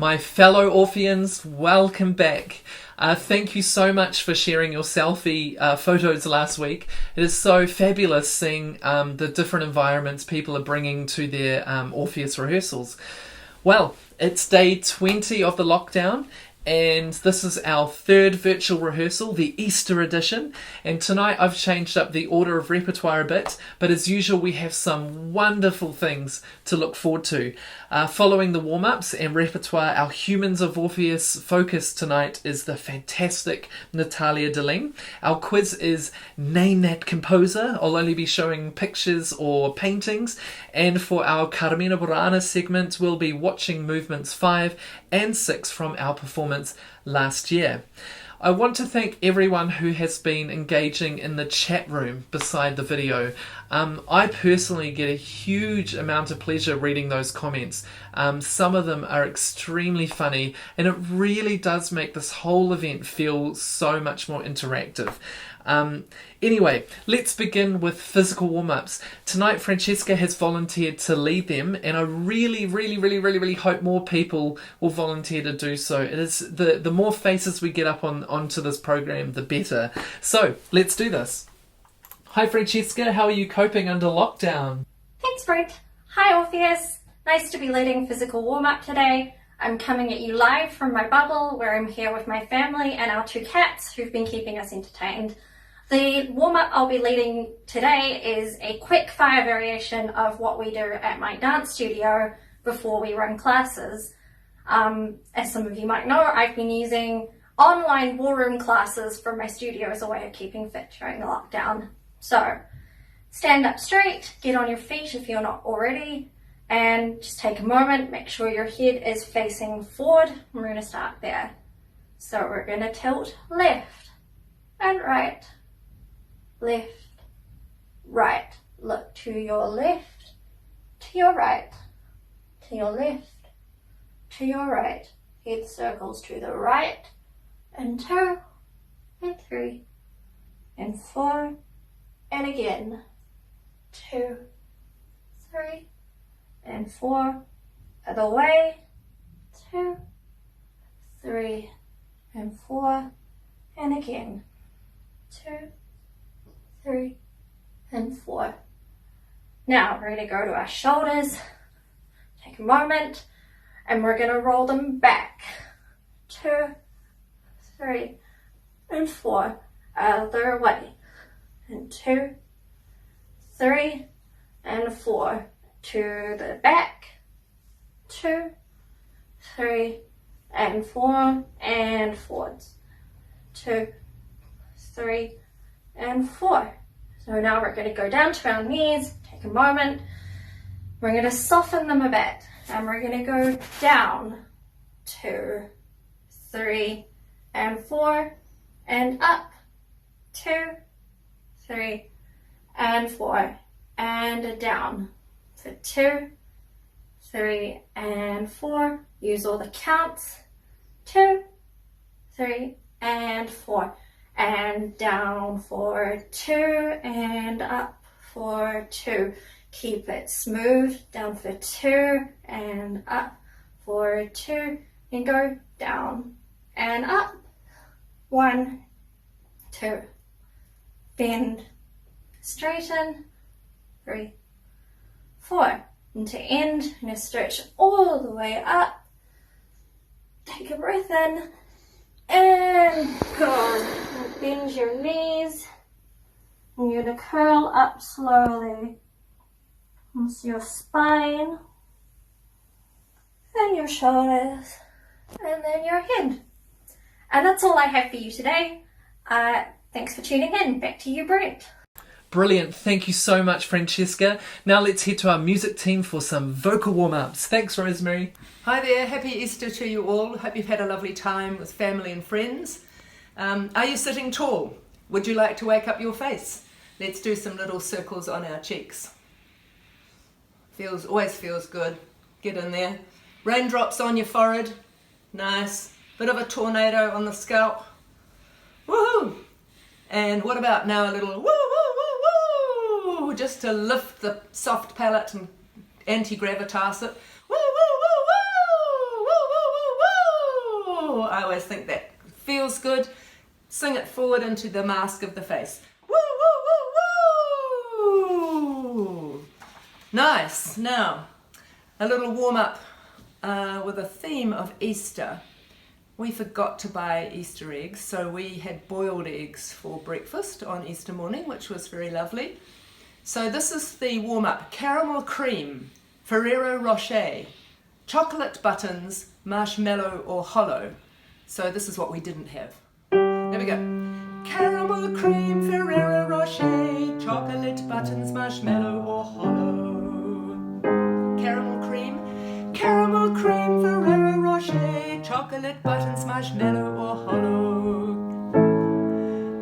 My fellow Orpheans, welcome back. Thank you so much for sharing your selfie photos last week. It is so fabulous seeing the different environments people are bringing to their Orpheus rehearsals. Well, it's day 20 of the lockdown, and this is our third virtual rehearsal, the Easter edition. And tonight I've changed up the order of repertoire a bit, but as usual we have some wonderful things to look forward to. Following the warm-ups and repertoire, our Humans of Orpheus focus tonight is the fantastic Natalia Deling. Our quiz is Name That Composer. I'll only be showing pictures or paintings. And for our Carmina Burana segment, we'll be watching movements 5 and 6 from our performance last year. I want to thank everyone who has been engaging in the chat room beside the video. I personally get a huge amount of pleasure reading those comments. Some of them are extremely funny, and it really does make this whole event feel so much more interactive. Anyway, let's begin with physical warm-ups. Tonight Francesca has volunteered to lead them, and I really hope more people will volunteer to do so. It is the more faces we get up onto this program, the better. So let's do this. Hi Francesca, how are you coping under lockdown? Thanks, Brent. Hi Orpheus. Nice to be leading physical warm-up today. I'm coming at you live from my bubble where I'm here with my family and our 2 cats who've been keeping us entertained. The warm-up I'll be leading today is a quick fire variation of what we do at my dance studio before we run classes. As some of you might know, I've been using online ballroom classes from my studio as a way of keeping fit during the lockdown. So, stand up straight, get on your feet if you're not already, and just take a moment, make sure your head is facing forward. We're going to start there. So we're going to tilt left and right. Left, right. Look to your left, to your right, to your left, to your right. Head circles to the right, and 2, and 3, and 4, and again. 2, 3, and 4. Other way. 2, 3, and 4, and again. 2, 3, and 4. Now we're going to go to our shoulders. Take a moment, and we're going to roll them back. 2, 3, and 4. Other way. And 2, 3, and 4. To the back. 2, 3, and 4, and forwards. 2, 3, and 4. So now we're going to go down to our knees, take a moment, we're going to soften them a bit, and we're going to go down, 2, 3, and 4, and up, 2, 3, and 4, and down, for 2, 3, and 4, use all the counts, 2, 3, and 4. And down for 2, and up for 2. Keep it smooth, down for 2, and up for 2, and go down and up. 1, 2. Bend, straighten, 3, 4. And to end, I'm going to stretch all the way up. Take a breath in. And go. And bend your knees. And you're going to curl up slowly. Onto your spine. Then your shoulders. And then your head. And that's all I have for you today. Thanks for tuning in. Back to you, Brent. Brilliant, thank you so much Francesca. Now let's head to our music team for some vocal warm-ups. Thanks Rosemary. Hi there, happy Easter to you all. Hope you've had a lovely time with family and friends. Are you sitting tall? Would you like to wake up your face? Let's do some little circles on our cheeks. Always feels good. Get in there. Raindrops on your forehead. Nice. Bit of a tornado on the scalp. Woohoo! And what about now a little woo woo woo woo, just to lift the soft palate and anti-gravitas it. Woo woo woo woo woo woo woo woo more. I always think that feels good. Sing it forward into the mask of the face. Woo, woo, woo, woo! Nice. Now, a little warm-up with a theme of Easter. We forgot to buy Easter eggs, so we had boiled eggs for breakfast on Easter morning, which was very lovely. So this is the warm-up. Caramel cream, Ferrero Rocher, chocolate buttons, marshmallow or hollow. So this is what we didn't have. There we go. Caramel cream, Ferrero Rocher, chocolate buttons, marshmallow or hollow. Caramel cream, Ferrero Rocher, chocolate buttons, marshmallow or hollow.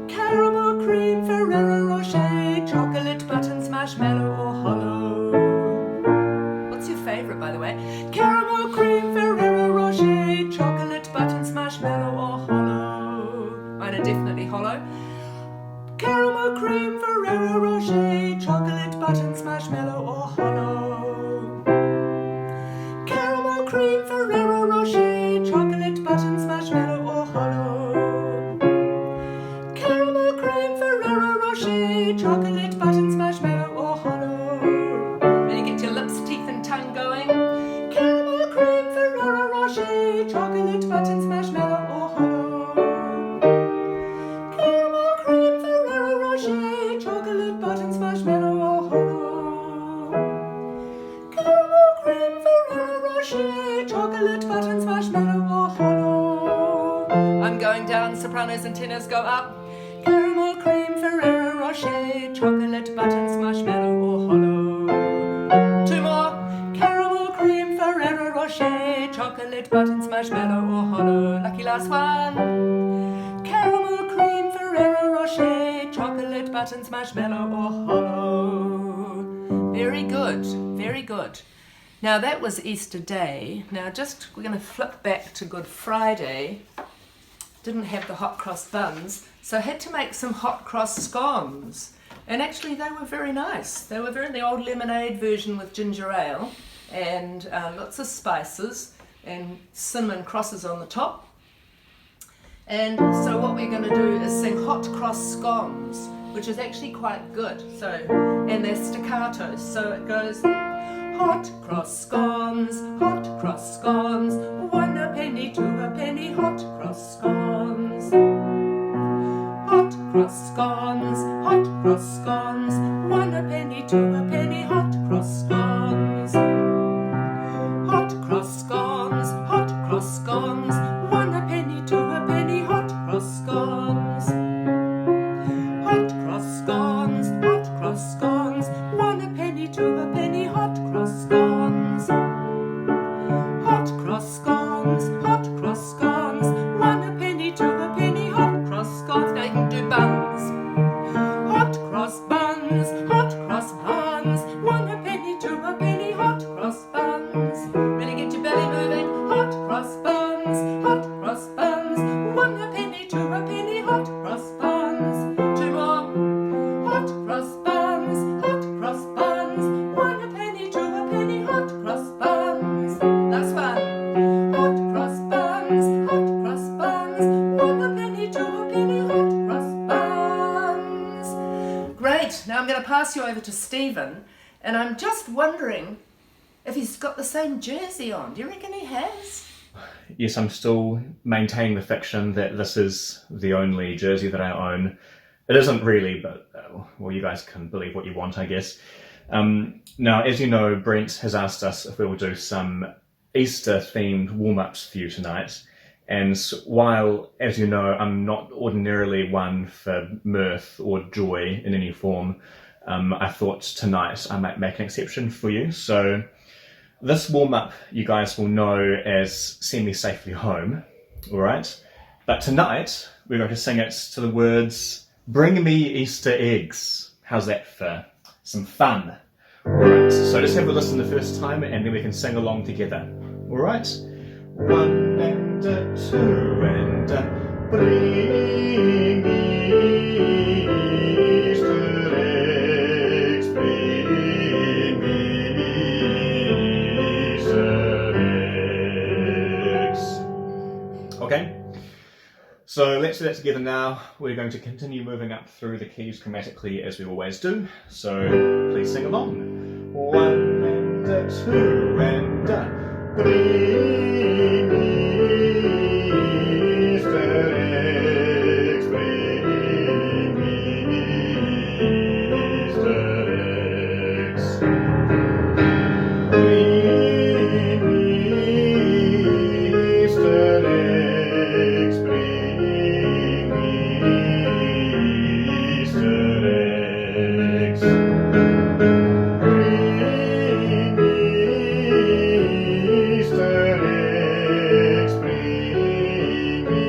Caramel cream, Ferrero Rocher, chocolate buttons, marshmallow or hollow. What's your favourite, by the way? Caramel cream, Ferrero Rocher, chocolate buttons, marshmallow or hollow. Mine are definitely hollow. Caramel cream, Ferrero Rocher, chocolate buttons, marshmallow or hollow. Caramel cream, Ferrero Rocher, chocolate buttons, marshmallow or hollow. Caramel cream, Ferrero Rocher, chocolate buttons, marshmallow or hollow. Then you get your lips, teeth and tongue going. Caramel cream, Ferrero Rocher, chocolate buttons, marshmallow or hollow. Caramel cream, Ferrero Rocher, chocolate buttons, marshmallow or hollow. Caramel cream, Ferrero Rocher, chocolate buttons, marshmallow or hollow. I'm going down, sopranos and tenors go up. Caramel cream, Ferrero Rocher, chocolate buttons, marshmallow or hollow. Two more. Caramel cream, Ferrero Rocher, chocolate buttons, marshmallow or hollow. Lucky last one. Caramel cream, Ferrero Rocher, chocolate buttons, marshmallow or hollow. Very good, very good. Now that was Easter Day. Now we're going to flip back to Good Friday. Didn't have the hot cross buns, so I had to make some hot cross scones. And actually they were very nice. They were the old lemonade version with ginger ale and lots of spices and cinnamon crosses on the top. And so what we're going to do is sing hot cross scones, which is actually quite good. So, and they're staccato, so it goes hot cross scones, 1 a penny, 2 a penny, hot cross scones. Hot cross scones, 1 a penny, 2 a penny, hot cross scones. Hot cross scones, 1 a penny, 2 a penny, hot cross scones. Hot cross scones, 1 a penny, 2 a penny, hot cross scones. Hot cross scones, 1 a penny, 2 a penny, hot cross scones. Now you can do buns. Hot cross buns, 1 a penny, 2 a penny, hot cross buns. Really get your belly moving. Hot cross buns, 1 a penny, 2 a penny, hot cross buns. Two more. Hot cross buns, 1 a penny, 2 a penny, hot cross buns. That's fun. Hot cross buns, 1 a penny, 2 a penny, hot cross buns. Great. Now I'm going to pass you over to Stephen, and I'm just wondering if he's got the same jersey on. Do you reckon he has? Yes, I'm still maintaining the fiction that this is the only jersey that I own. It isn't really, but well, you guys can believe what you want, I guess. Now, as you know, Brent has asked us if we will do some Easter-themed warm-ups for you tonight. And while, as you know, I'm not ordinarily one for mirth or joy in any form, I thought tonight I might make an exception for you. So this warm-up you guys will know as Send Me Safely Home, all right? But tonight we're going to sing it to the words Bring Me Easter Eggs. How's that for some fun? All right, so just have a listen the first time and then we can sing along together, all right? 1 and 2 and bring me Easter eggs, bring me Easter eggs. Okay? So let's do that together now. We're going to continue moving up through the keys chromatically as we always do. So please sing along. 1 and a 2 and a 3, mi, sterix, 3, mi, sterix. 3, mi, sterix, 3, mi,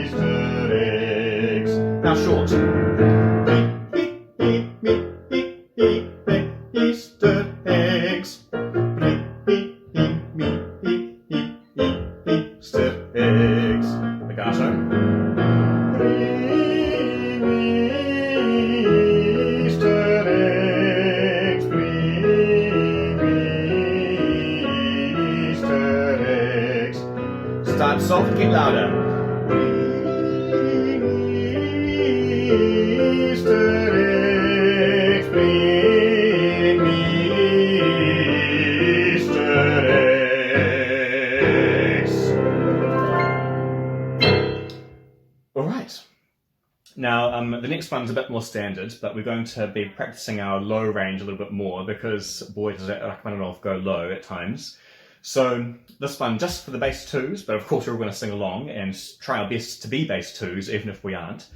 sterix. Now short. Easter eggs. Easter eggs. Legato. Easter eggs. Easter eggs. Start soft, get louder. Easter eggs, bring me Easter eggs. All right. Now, the next one's a bit more standard, but we're going to be practicing our low range a little bit more because, boy, does that Rachmaninoff go low at times. So this one, just for the bass twos, but of course we're all going to sing along and try our best to be bass twos, even if we aren't.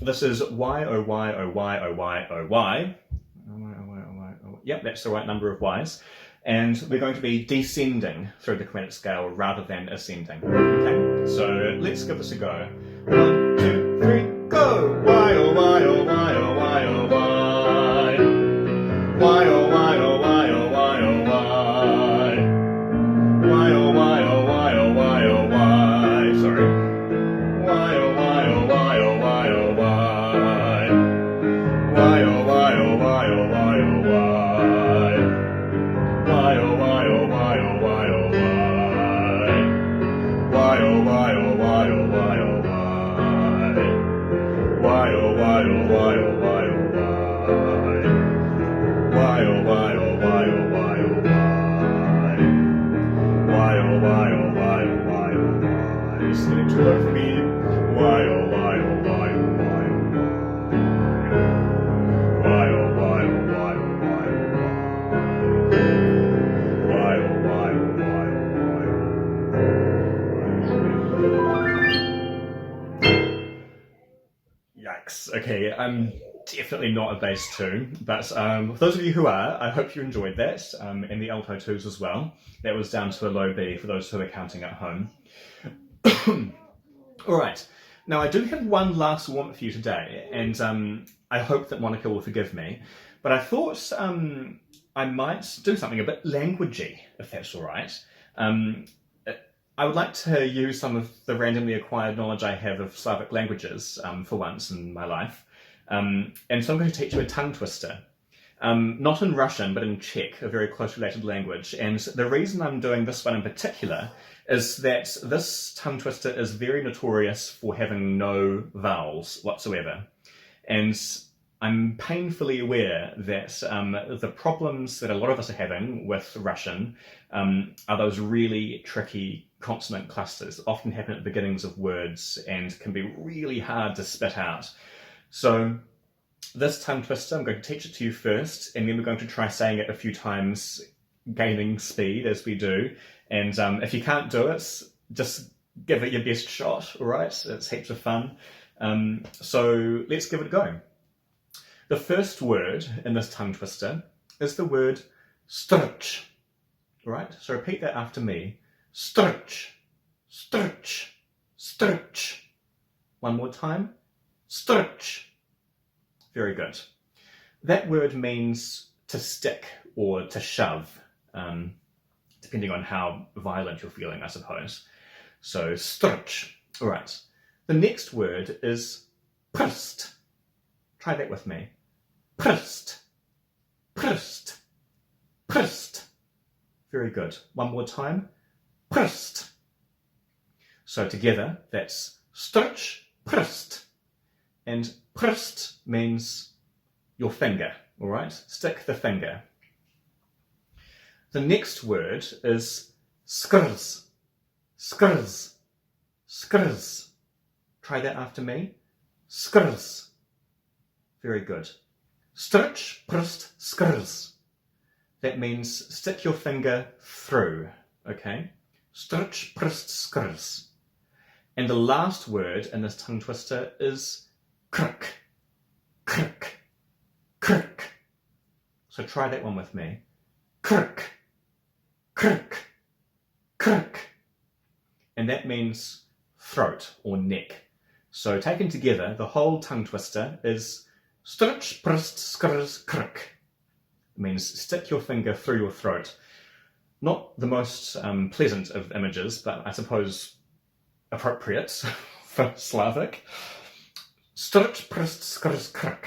This is Y, O, Y, O, Y, O, Y, O, Y. Yep, that's the right number of Ys. And we're going to be descending through the chromatic scale rather than ascending. Okay, so let's give this a go. 1, 2, 3, go! Y, O, Y, O, Y, O, Y, O, Y. Y, O, Y, O, Y, O, Y, O, Y. Y, O, Y, O, Y, O, Y, O, Y. Sorry. Y, O, Y, O, Y, O, Y, O, Y. Y, O, Y, O, Y, O, Y, O, Y. Y, O, Y, O, Y, O, Y, O, Y. Y, O, Y, O, Y, O, Y, O, Y. Y, O, Y, O, Y, O, Y, O, Y. Y, O, Y, O, Y, O, Y, O, Y. Y, O, Y, O, Y, O, Y, O, Y. Sing it to her for me. Y, O, Y, O, Y, O, Y, O, Y. Y, O, Y, O, Y, O, Y, O, Y. Y, O, Y, O, Y, O, Y. Yikes. Okay, I'm definitely not a bass two, but for those of you who are, I hope you enjoyed that, and the alto twos as well. That was down to a low B for those who are counting at home. All right, now I do have one last warm-up for you today, and I hope that Monica will forgive me, but I thought I might do something a bit languagey, if that's all right. I would like to use some of the randomly acquired knowledge I have of Slavic languages for once in my life. And so I'm going to teach you a tongue twister. Not in Russian, but in Czech, a very close related language. And the reason I'm doing this one in particular is that this tongue twister is very notorious for having no vowels whatsoever. And I'm painfully aware that the problems that a lot of us are having with Russian are those really tricky consonant clusters that often happen at the beginnings of words and can be really hard to spit out. So this tongue twister, I'm going to teach it to you first, and then we're going to try saying it a few times, gaining speed as we do. And if you can't do it, just give it your best shot, all right? It's heaps of fun. So let's give it a go. The first word in this tongue twister is the word strch, all right? So repeat that after me. Strch, strch, strch. One more time. Strch. Very good. That word means to stick or to shove, depending on how violent you're feeling, I suppose. So, strch. All right. The next word is prst. Try that with me. Prst. Prst. Prst. Very good. One more time. Prst. So together, that's stretch prst. And prst means your finger, all right? Stick the finger. The next word is skrz, skrz, skrz. Try that after me. Skrz. Very good. Stretch prst skrz. That means stick your finger through, okay? Stretch prst skrz. And the last word in this tongue twister is krk, krk, krk. So try that one with me. Krk, krk, krk. And that means throat or neck. So taken together, the whole tongue twister is stretch prst skrz krk. It means stick your finger through your throat. Not the most pleasant of images, but I suppose appropriate for Slavic. Stretch prst skrz krk.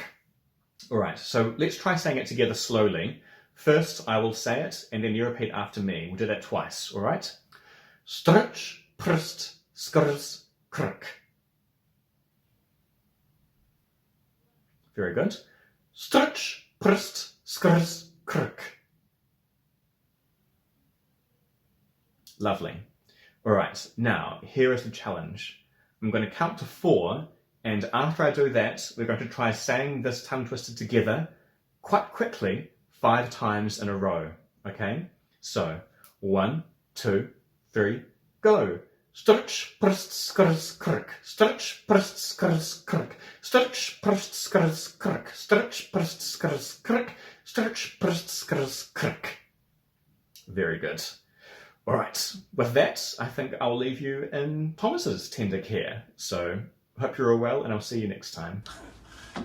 Alright, so let's try saying it together slowly. First, I will say it, and then you repeat after me. We'll do that twice, alright? Stretch prst skrz krk. Very good. Stretch prst skrz krk. Lovely. Alright, now, here is the challenge. I'm going to count to 4, and after I do that, we're going to try saying this tongue twister together quite quickly 5 times in a row. Okay? So, 1, 2, 3, go. Stretch prst skrz krk. Stretch prst skrz krk. Stretch prst skrz krk. Stretch prst skrz krk. Stretch prst skrz krk. Very good. Alright, with that, I think I'll leave you in Thomas's tender care. So, hope you're all well, and I'll see you next time.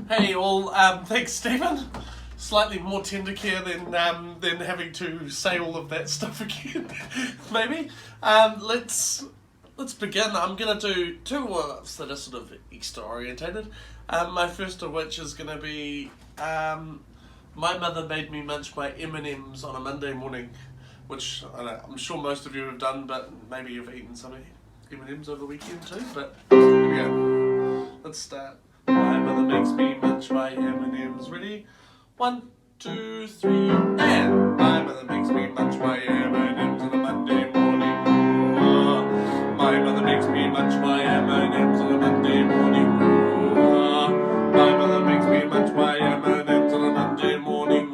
Hey all, thanks Stephen. Slightly more tender care than having to say all of that stuff again, maybe. Let's begin. I'm going to do 2 words that are sort of extra orientated. My first of which is going to be, my mother made me munch my M&Ms on a Monday morning, which I'm sure most of you have done, but maybe you've eaten some M&Ms over the weekend too, but here we go. Let's start. My mother makes me munch my M&Ms. Ready? 1, 2, 3, and my mother makes me munch my M&Ms on a Monday morning. My mother makes me munch my M&Ms on a Monday morning. My mother makes me munch my M&Ms on a Monday morning.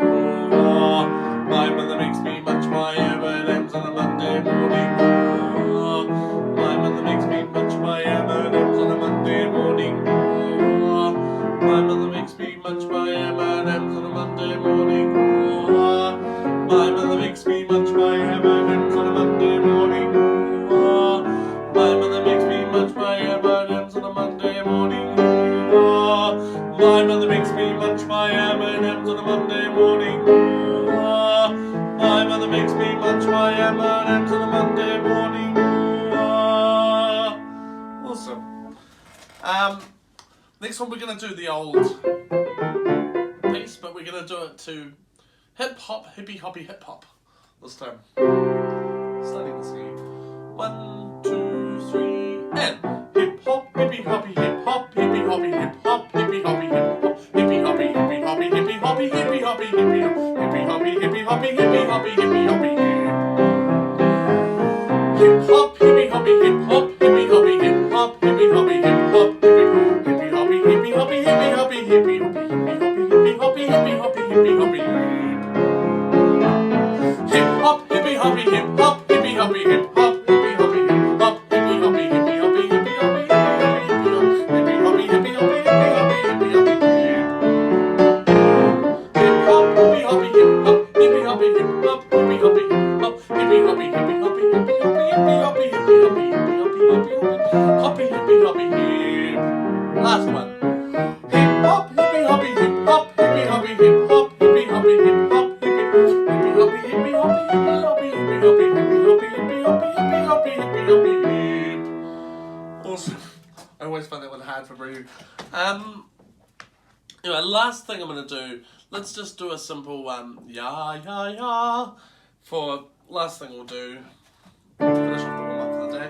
My mother makes me munch my M&Ms on a Monday morning. My mother makes me munch my M&Ms on a Monday morning. My mother makes me munch my M&Ms on a Monday morning. My mother makes me munch my M&Ms on a Monday morning. My mother makes me munch my M&Ms on a Monday morning. My mother makes me munch my M&Ms on a Monday morning. My mother makes me munch my M&Ms on a Monday morning. Awesome. Next one we're going to do the old piece, but we're going to do it to hip hop, hippie hoppy hip hop this time. Starting this here. 1, 2, 3, and hip hop, hippie hoppy hip hop, hippie hoppy hip hop, hippie hoppy hip hop, hippie hoppy, hippie hoppy, hippie hoppy, hippie hoppy, hippie hoppy, hippie hoppy, hippie hoppy, hippie hoppy, hip hop, hippie hoppy hip hop, hippie hoppy hip hop, hippie hoppy hip hop, hippie hoppy, hippie hoppy, hippie hoppy, hippie hoppy, hippie hoppy, hippie hoppy, hip hop, hippie hoppy hip hop, hippie hoppy hip hop, hippie hoppy hip hop, hippie hoppy, hippie hoppy, hippie hoppy, hippie hoppy, hippie hoppy, hippie hoppy, hippie hoppy, hip hop, hippie hoppy hip hop, hippie hoppy hip hop, hippie hoppy hip hop, hippie hoppy, hippie hoppy, hippie hoppy, hippie hoppy, hoppy, hippie hoppy, hip. Last one. Hip hop, hippie hoppy hip hop, hippie hoppy hip hop, hippie hoppy hip hop, hippie hoppy, hippie hoppy, hippie hoppy, hippie hoppy, hippie hoppy, hippie hoppy, hippie hoppy, hip. Awesome. I always find that one hard for breathing. Anyway, last thing I'm gonna do. Let's just do a simple ya ya ya. For last thing we'll do. Finish off the warm up for the day.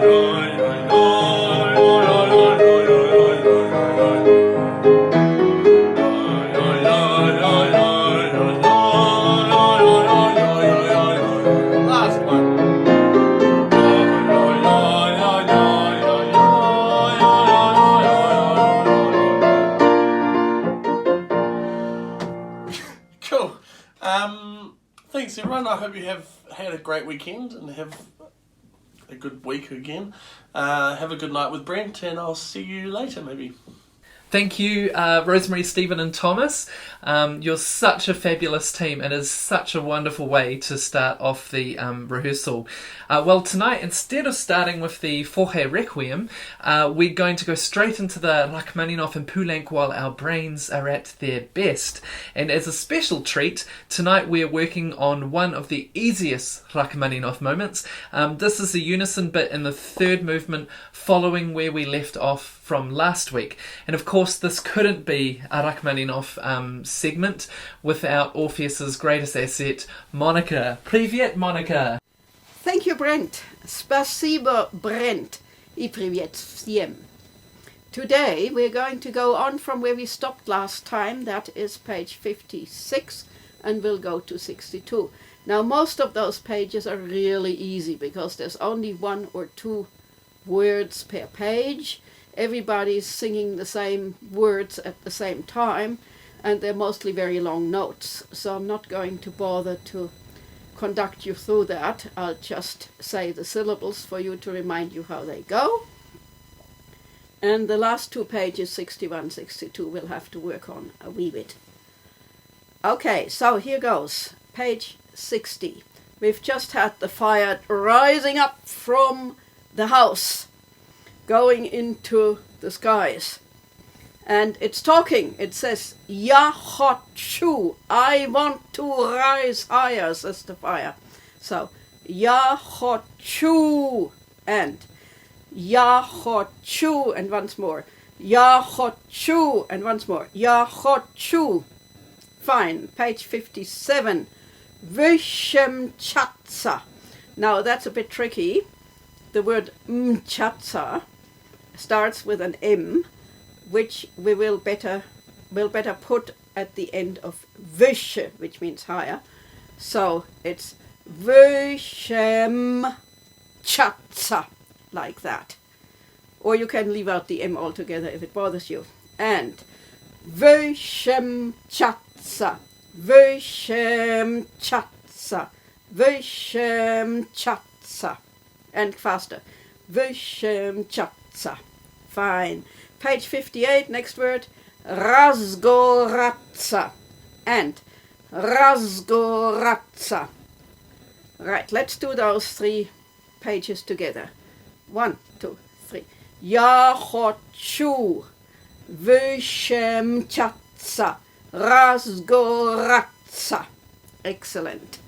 Last one. Cool. Thanks everyone. I hope you have had a great weekend and have a good week again. Have a good night with Brent, and I'll see you later maybe. Thank you, Rosemary, Stephen and Thomas. You're such a fabulous team. It is such a wonderful way to start off the rehearsal. Well, tonight, instead of starting with the Fohe Requiem, we're going to go straight into the Rachmaninoff and Poulenc while our brains are at their best. And as a special treat, tonight we're working on one of the easiest Rachmaninoff moments. This is the unison bit in the third movement following where we left off from last week. And of course, this couldn't be a Rachmaninoff segment without Orpheus's greatest asset, Monica. Privyet, Monica. Thank you, Brent. Spasibo, Brent. I privyet всем. Today we're going to go on from where we stopped last time. That is page 56, and we'll go to 62. Now, most of those pages are really easy because there's only 1 or 2 words per page. Everybody's singing the same words at the same time, and they're mostly very long notes. So I'm not going to bother to conduct you through that. I'll just say the syllables for you to remind you how they go. And the last 2 pages, 61, 62, we'll have to work on a wee bit. Okay, so here goes. Page 60. We've just had the fire rising up from the house, going into the skies. And it's talking. It says, Yahochu, I want to rise higher, says the fire. So, Yahochu, and Yahochu, and once more. Yahochu, and once more. Yahochu. Fine. Page 57. Vishemchatsa. Now, that's a bit tricky. The word mchatsa starts with an M, which we will better put at the end of vish, which means higher. So it's vishem chatsa, like that. Or you can leave out the M altogether if it bothers you. And vishem chatsa, vishem chatsa, vishem chatsa. And faster. Vishem chatsa. Fine. Page 58, next word. Razgoratsa. And Razgoratsa. Right, let's do those 3 pages together. 1, 2, 3. Yahochu. Vishem chatsa. Razgoratsa. Excellent.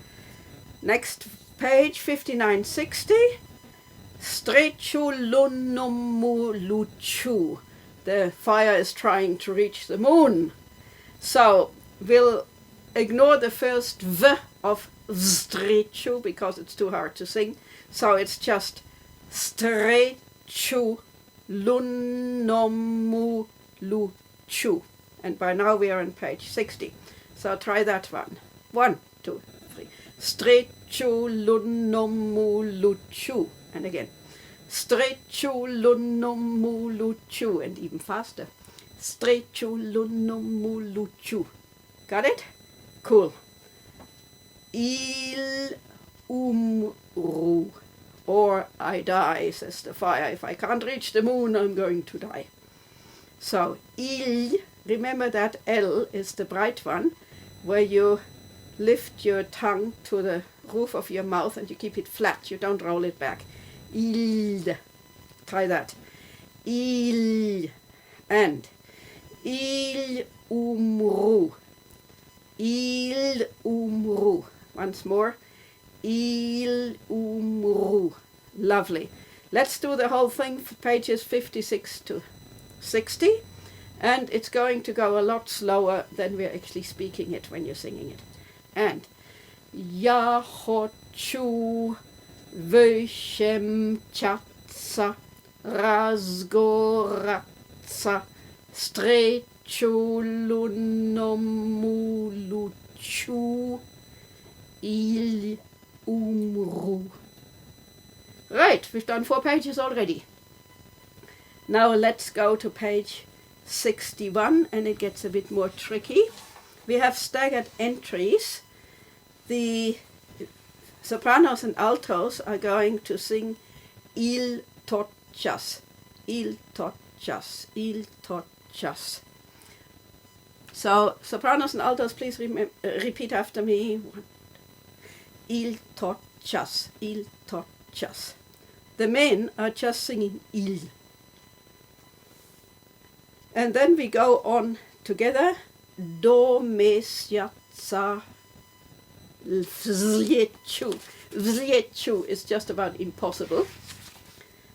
Next page, 59, 60. Strechulunumuluchu. The fire is trying to reach the moon. So we'll ignore the first V of strechu because it's too hard to sing. So it's just strechulunumuluchu. And by now we are on page 60. So try that one. 1, 2, 3. Strechulunumuluchu. And again, strechulunumuluchu, and even faster, strechulunumuluchu. Got it? Cool. Il umru, or I die, says the fire. If I can't reach the moon, I'm going to die. So il, remember that L is the bright one, where you lift your tongue to the roof of your mouth and you keep it flat. You don't roll it back. Il. Try that. Il. And il umru. Il umru. Once more. Il umru. Lovely. Let's do the whole thing for pages 56 to 60. And it's going to go a lot slower than we're actually speaking it when you're singing it. And Yahochu Vishem Chatsa. Razgoratza, Razgoratza, Strechulunomuluchu, Il Umru. Right, we've done 4 pages already. Now let's go to page 61, and it gets a bit more tricky. We have staggered entries. The sopranos and altos are going to sing il toccias, il toccias, il toccias. So sopranos and altos, please repeat after me. Il toccias, il toccias. The men are just singing il. And then we go on together. Do, me, sia, za, vzliechu. Vzliechu is just about impossible.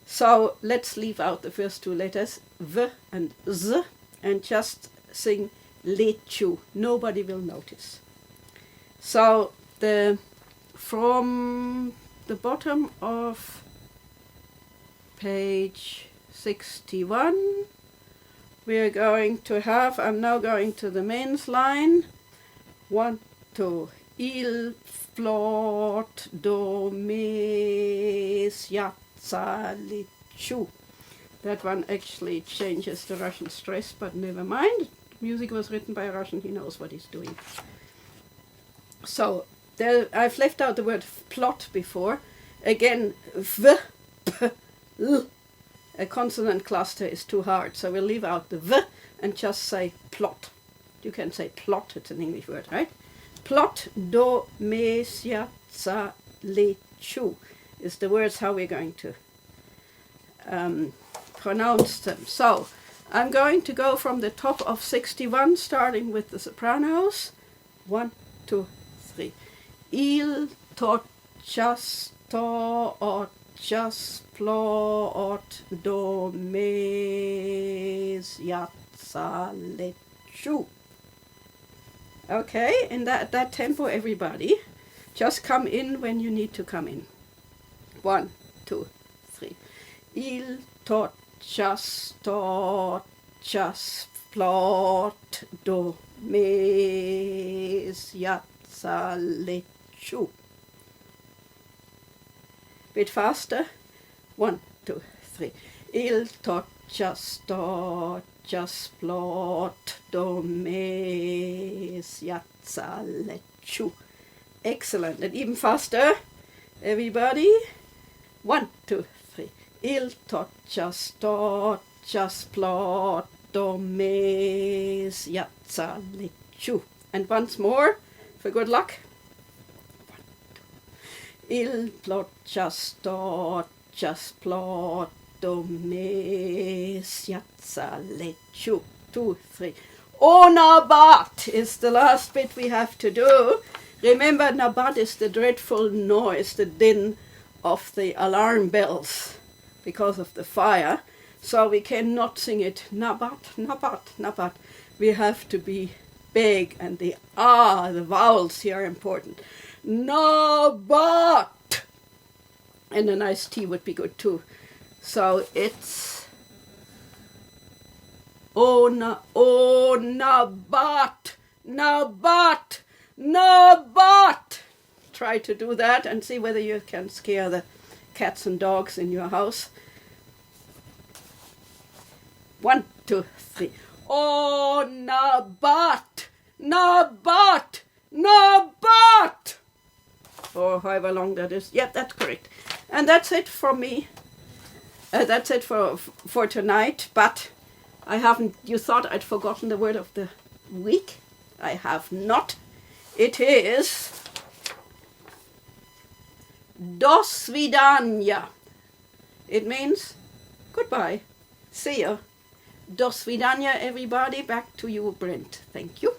So let's leave out the first 2 letters, v and z, and just sing lechu. Nobody will notice. So from the bottom of page 61, we are going to have, I'm now going to the men's line. 1, 2, il flot do me siatza lichu. That one actually changes the Russian stress, but never mind. Music was written by a Russian, he knows what he's doing. So I've left out the word plot before. Again, v, p, l. A consonant cluster is too hard, so we'll leave out the v and just say plot. You can say plot, it's an English word, right? Plot, do, me, sia, za, le, chu is the words how we're going to pronounce them. So I'm going to go from the top of 61, starting with the sopranos. 1, 2, 3. Il, toccias, to, ot, plot, do, me, siatza, lechu. Okay, in that tempo, everybody. Just come in when you need to come in. 1, 2, 3. Il, toccias, plot, do, me, siatza, lechu. Bit faster. 1, 2, 3. Il toccias, plot, do, me, siatza, lechu. Excellent. And even faster. Everybody. 1, 2, 3. Il toccias, plot, do, me, siatza, lechu. And once more, for good luck. Il toccias, plot, do, me, siatza, lechu. 2, 3. Oh, nabat is the last bit we have to do. Remember, nabat is the dreadful noise, the din of the alarm bells because of the fire. So we cannot sing it nabat, nabat, nabat. We have to be big, and the vowels here are important. Nabat! And a nice T would be good too. So it's nabat, nabat, nabat. Try to do that and see whether you can scare the cats and dogs in your house. 1, 2, 3. Oh, nabat, nabat, nabat. Or however long that is. Yep, that's correct. And that's it from me. That's it for tonight. But I haven't. You thought I'd forgotten the word of the week? I have not. It is do svidania. It means goodbye. See ya. Do svidania, everybody. Back to you, Brent. Thank you.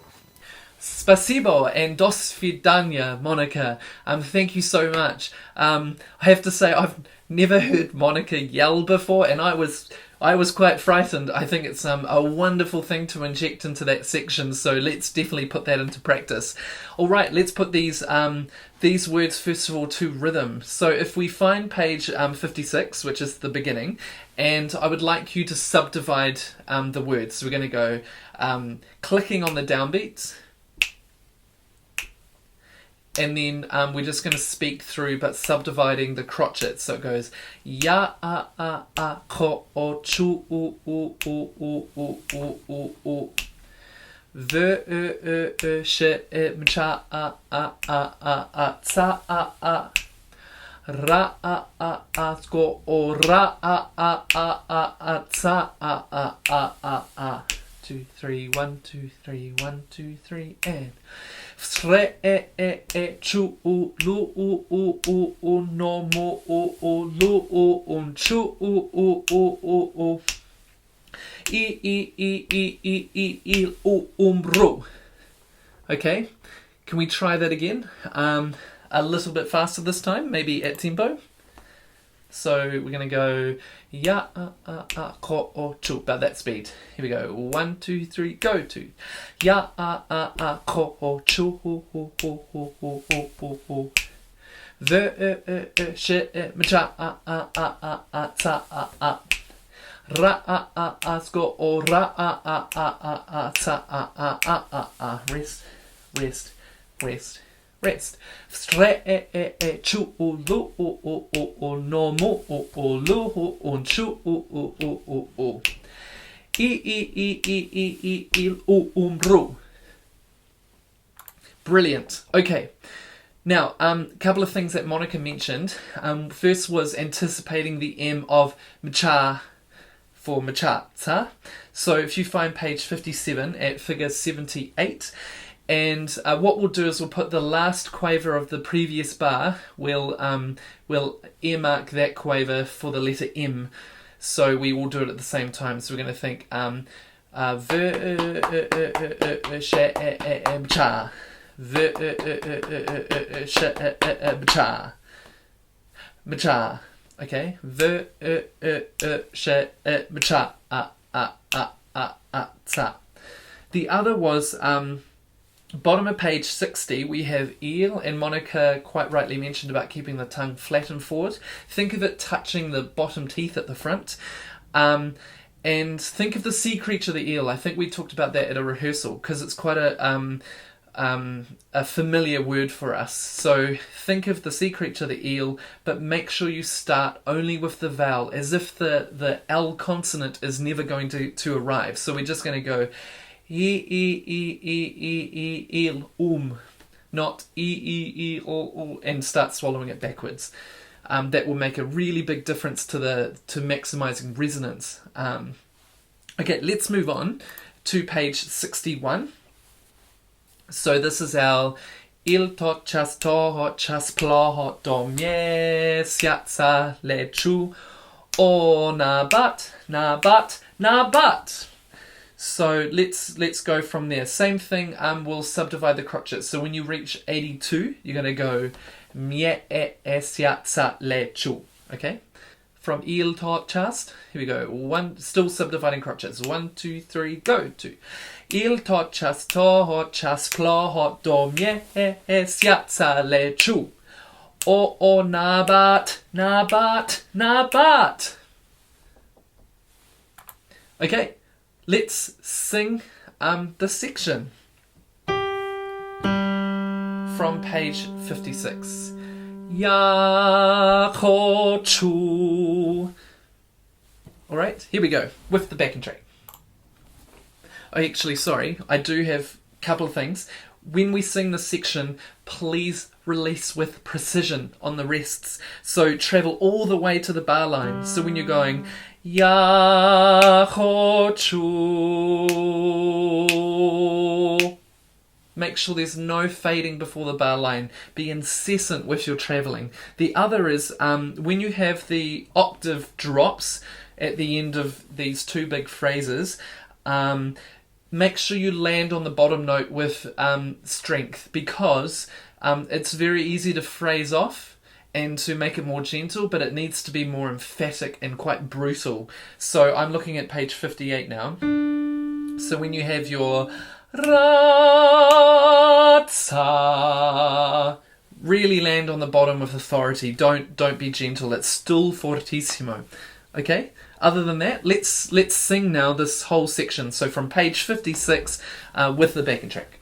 Spasibo and dos vidania, Monica. Thank you so much. I have to say, I've never heard Monica yell before, and I was quite frightened. I think it's a wonderful thing to inject into that section, so let's definitely put that into practice. All right, let's put these words first of all to rhythm. So if we find page 56, which is the beginning, and I would like you to subdivide the words. So we're going to go clicking on the downbeats, and then we're just going to speak through, but subdividing the crotchets. So it goes ya a ko o chu u u u u u u u v she m cha a tsa a ra a ko o ra a tsa a 2 3 1 2 3 1 2 3 and Sre chu u lu u no mo u lu un chu u I ru. Okay, can we try that again? A little bit faster this time, maybe at tempo. So we're going to go ya ko o chu, about that speed. Here we go. 1 2 3 go to ya ko o chu hu hu hu hu hu hu hu hu ve she m cha ta ra sko o ra ta rest rest rest rest. Stre chu u lu u no mo u lu un chu u I ru. Brilliant. Okay. Now, a couple of things that Monica mentioned. First was anticipating the M of mcha for machata. So if you find page 57 at figure 78, and what we'll do is we'll put the last quaver of the previous bar, we'll earmark that quaver for the letter M. So we will do it at the same time. So we're going to think cha cha cha. Okay, cha. The other was bottom of page 60, we have eel, and Monica quite rightly mentioned about keeping the tongue flat and forward. Think of it touching the bottom teeth at the front. And think of the sea creature, the eel. I think we talked about that at a rehearsal, because it's quite a familiar word for us. So think of the sea creature, the eel, but make sure you start only with the vowel, as if the L consonant is never going to arrive. So we're just going to go il not and start swallowing it backwards. That will make a really big difference to maximizing resonance. Okay, let's move on to page 61. So this is our il to chas plo dom ye siatsa le chu o na but. So let's go from there. Same thing, we'll subdivide the crotchets. So when you reach 82, you're going to go mie siatsa le chu. Okay? From il to chast, here we go. Still subdividing crotchets. 1 2 3 go to il to chas plo do mie siatsa le chu o na but. Okay, let's sing the section from page 56. Ya ko chu. All right, here we go with the backing track. Oh, actually, sorry, I do have a couple of things. When we sing this section, please release with precision on the rests. So travel all the way to the bar line. So when you're going ya ho chu, make sure there's no fading before the bar line. Be incessant with your travelling. The other is when you have the octave drops at the end of these two big phrases, make sure you land on the bottom note with strength, because it's very easy to phrase off and to make it more gentle, but it needs to be more emphatic and quite brutal. So I'm looking at page 58 now. So when you have your razza, really land on the bottom with authority. Don't be gentle. It's still fortissimo. Okay? Other than that, let's sing now this whole section. So from page 56 with the backing track.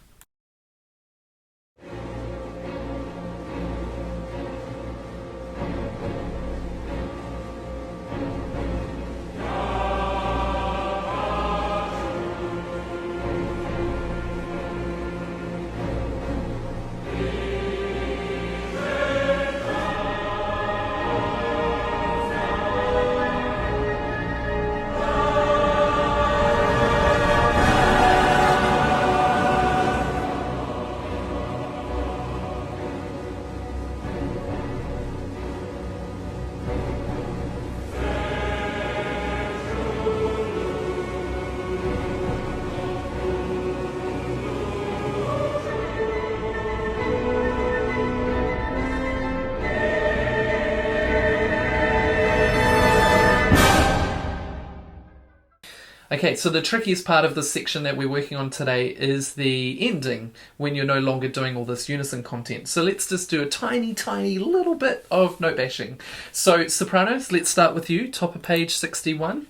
Okay, so the trickiest part of this section that we're working on today is the ending, when you're no longer doing all this unison content. So let's just do a tiny, tiny little bit of note bashing. So sopranos, let's start with you, top of page 61.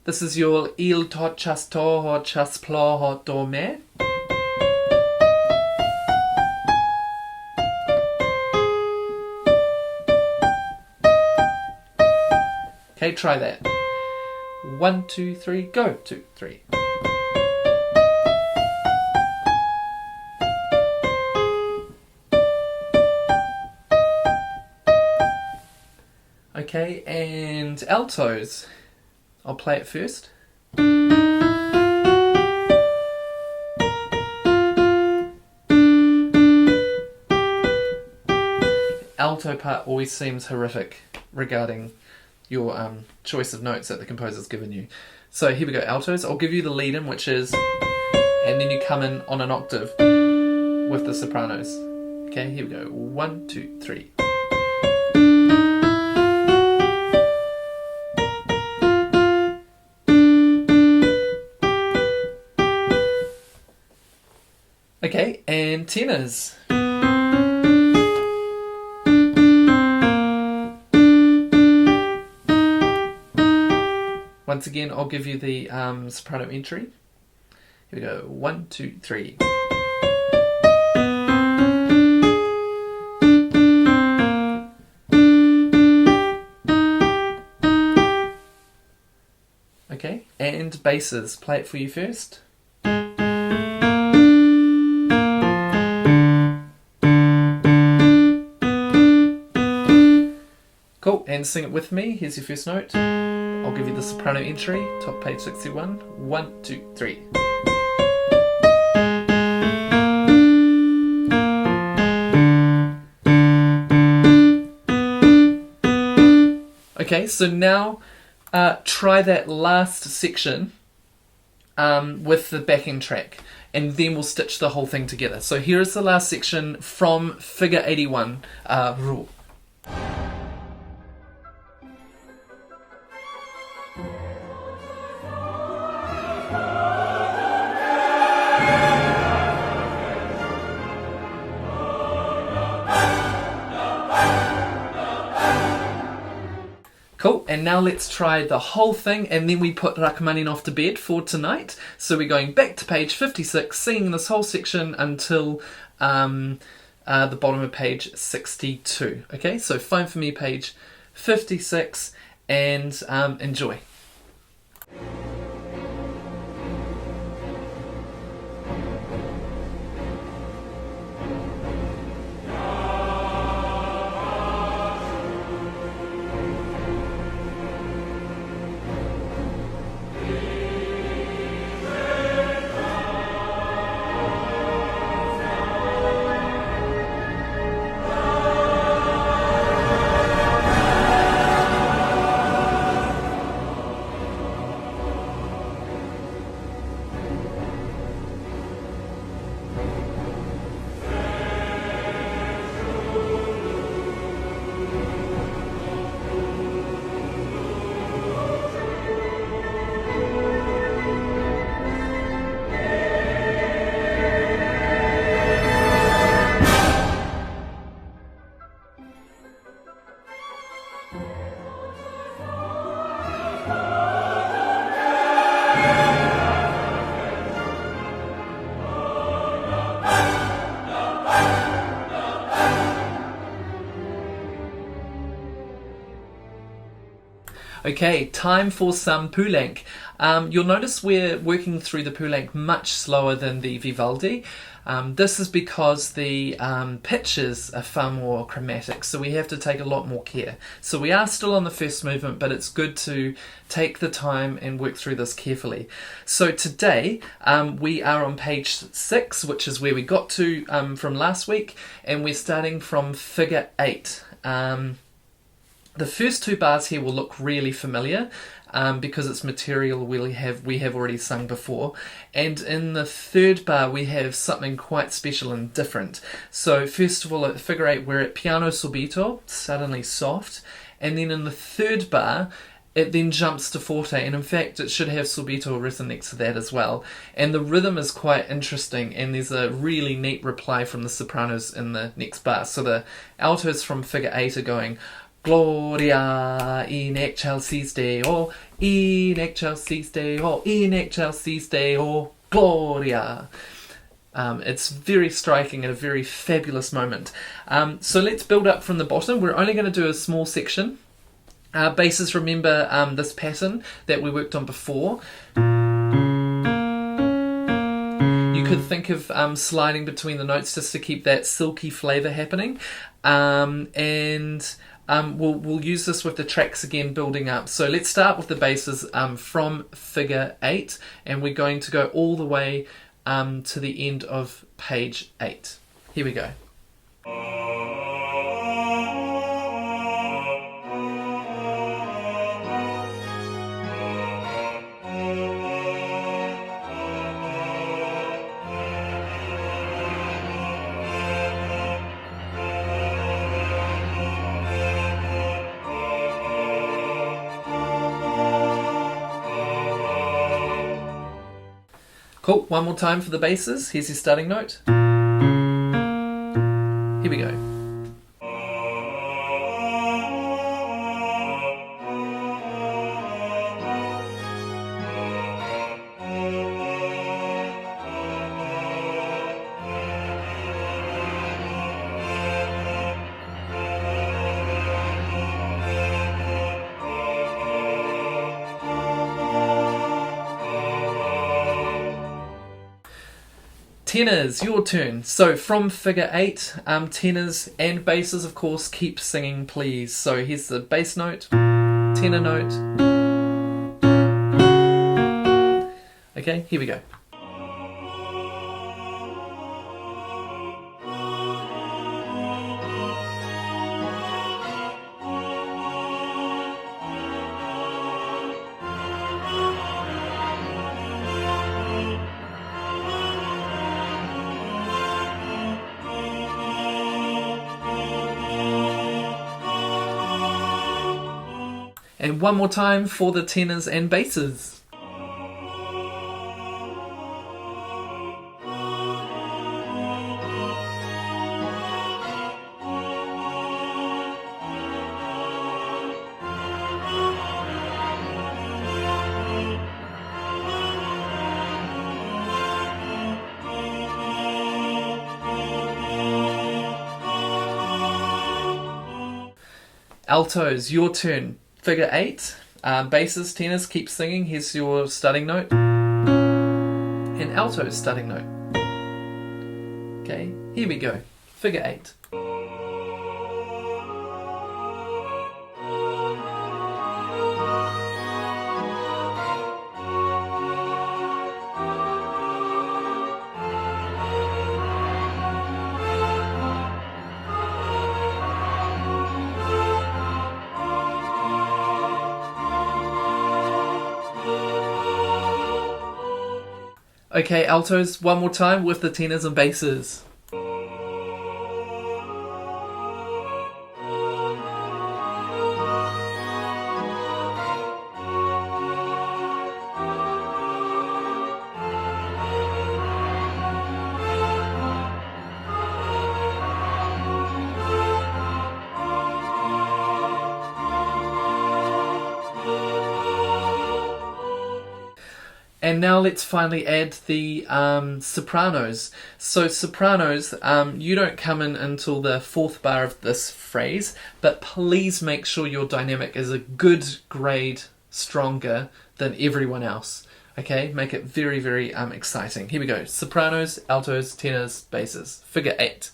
This is your il to chas to ho chas plo ho do me. Okay, try that. 1, 2, 3, go. 2, 3. Okay, and altos. I'll play it first. Alto part always seems horrific regarding your choice of notes that the composer's given you. So here we go, altos. I'll give you the lead in, which is, and then you come in on an octave with the sopranos. Okay, here we go. 1, 2, 3. Okay, and tenors. Once again, I'll give you the soprano entry. Here we go. 1, 2, 3. Okay, and basses. Play it for you first. Cool, and sing it with me. Here's your first note. I'll give you the soprano entry, top page 61. 1, 2, 3. Okay, so now try that last section with the backing track, and then we'll stitch the whole thing together. So here is the last section from figure 81, rule. Cool, and now let's try the whole thing, and then we put Rachmaninoff to bed for tonight. So we're going back to page 56, singing this whole section until the bottom of page 62. Okay, so find for me page 56 and enjoy. Okay, time for some Poulenc. You'll notice we're working through the Poulenc much slower than the Vivaldi. This is because the pitches are far more chromatic, so we have to take a lot more care. So we are still on the first movement, but it's good to take the time and work through this carefully. So today we are on page 6, which is where we got to from last week, and we're starting from figure 8. The first 2 bars here will look really familiar because it's material we have already sung before. And in the 3rd bar we have something quite special and different. So first of all at figure 8 we're at piano subito, suddenly soft. And then in the 3rd bar it then jumps to forte, and in fact it should have subito written next to that as well. And the rhythm is quite interesting, and there's a really neat reply from the sopranos in the next bar. So the altos from figure 8 are going Gloria in excelsis Deo, in excelsis Deo, in excelsis Deo, Gloria. It's very striking and a very fabulous moment. So let's build up from the bottom. We're only going to do a small section. Basses, remember this pattern that we worked on before. You could think of sliding between the notes just to keep that silky flavour happening. We'll use this with the tracks again building up. So let's start with the basses from figure 8, and we're going to go all the way to the end of page 8. Here we go. Cool, one more time for the basses. Here's your starting note. Here we go. Tenors, your turn. So from figure 8, tenors and basses, of course, keep singing, please. So here's the bass note, tenor note. Okay, here we go. And one more time for the tenors and basses. Altos, your turn. Figure 8, basses, tenors, keep singing. Here's your starting note. And altos starting note. Okay, here we go. Figure 8. Okay, altos, one more time with the tenors and basses. And now let's finally add the sopranos. So sopranos, you don't come in until the fourth bar of this phrase, but please make sure your dynamic is a good grade stronger than everyone else. Okay, make it very, very exciting. Here we go. Sopranos, altos, tenors, basses. Figure 8.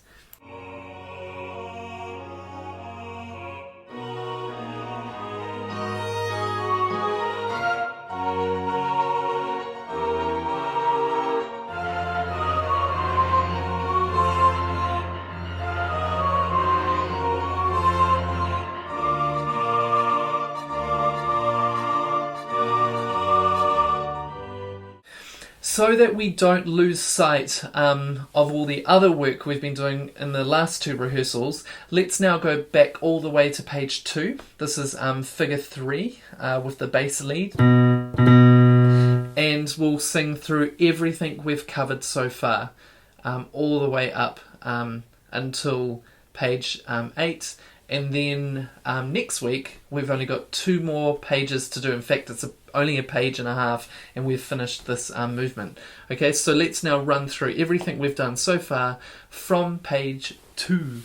So that we don't lose sight of all the other work we've been doing in the last 2 rehearsals, let's now go back all the way to page 2. This is figure 3 with the bass lead. And we'll sing through everything we've covered so far, all the way up until page 8. And then next week, we've only got 2 more pages to do. In fact, it's only a page and a half, and we've finished this movement. Okay, so let's now run through everything we've done so far from page 2.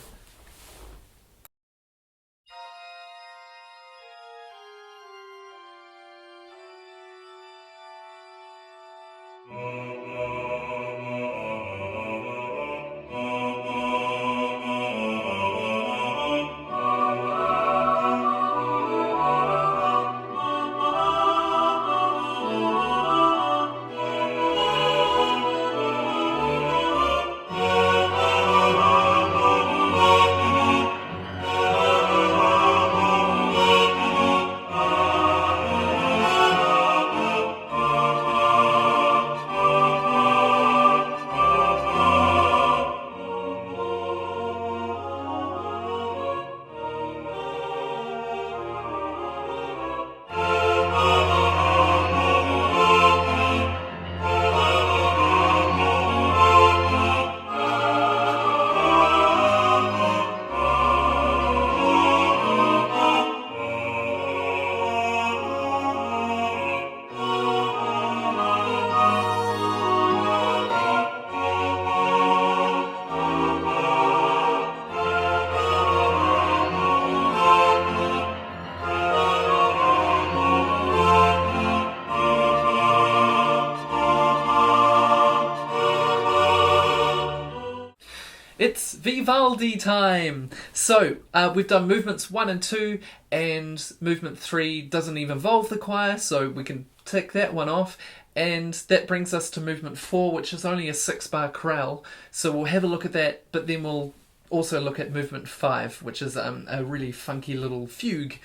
It's Vivaldi time! So, we've done movements 1 and 2, and movement 3 doesn't even involve the choir, so we can tick that one off. And that brings us to movement 4, which is only a 6-bar chorale. So we'll have a look at that, but then we'll also look at movement 5, which is a really funky little fugue.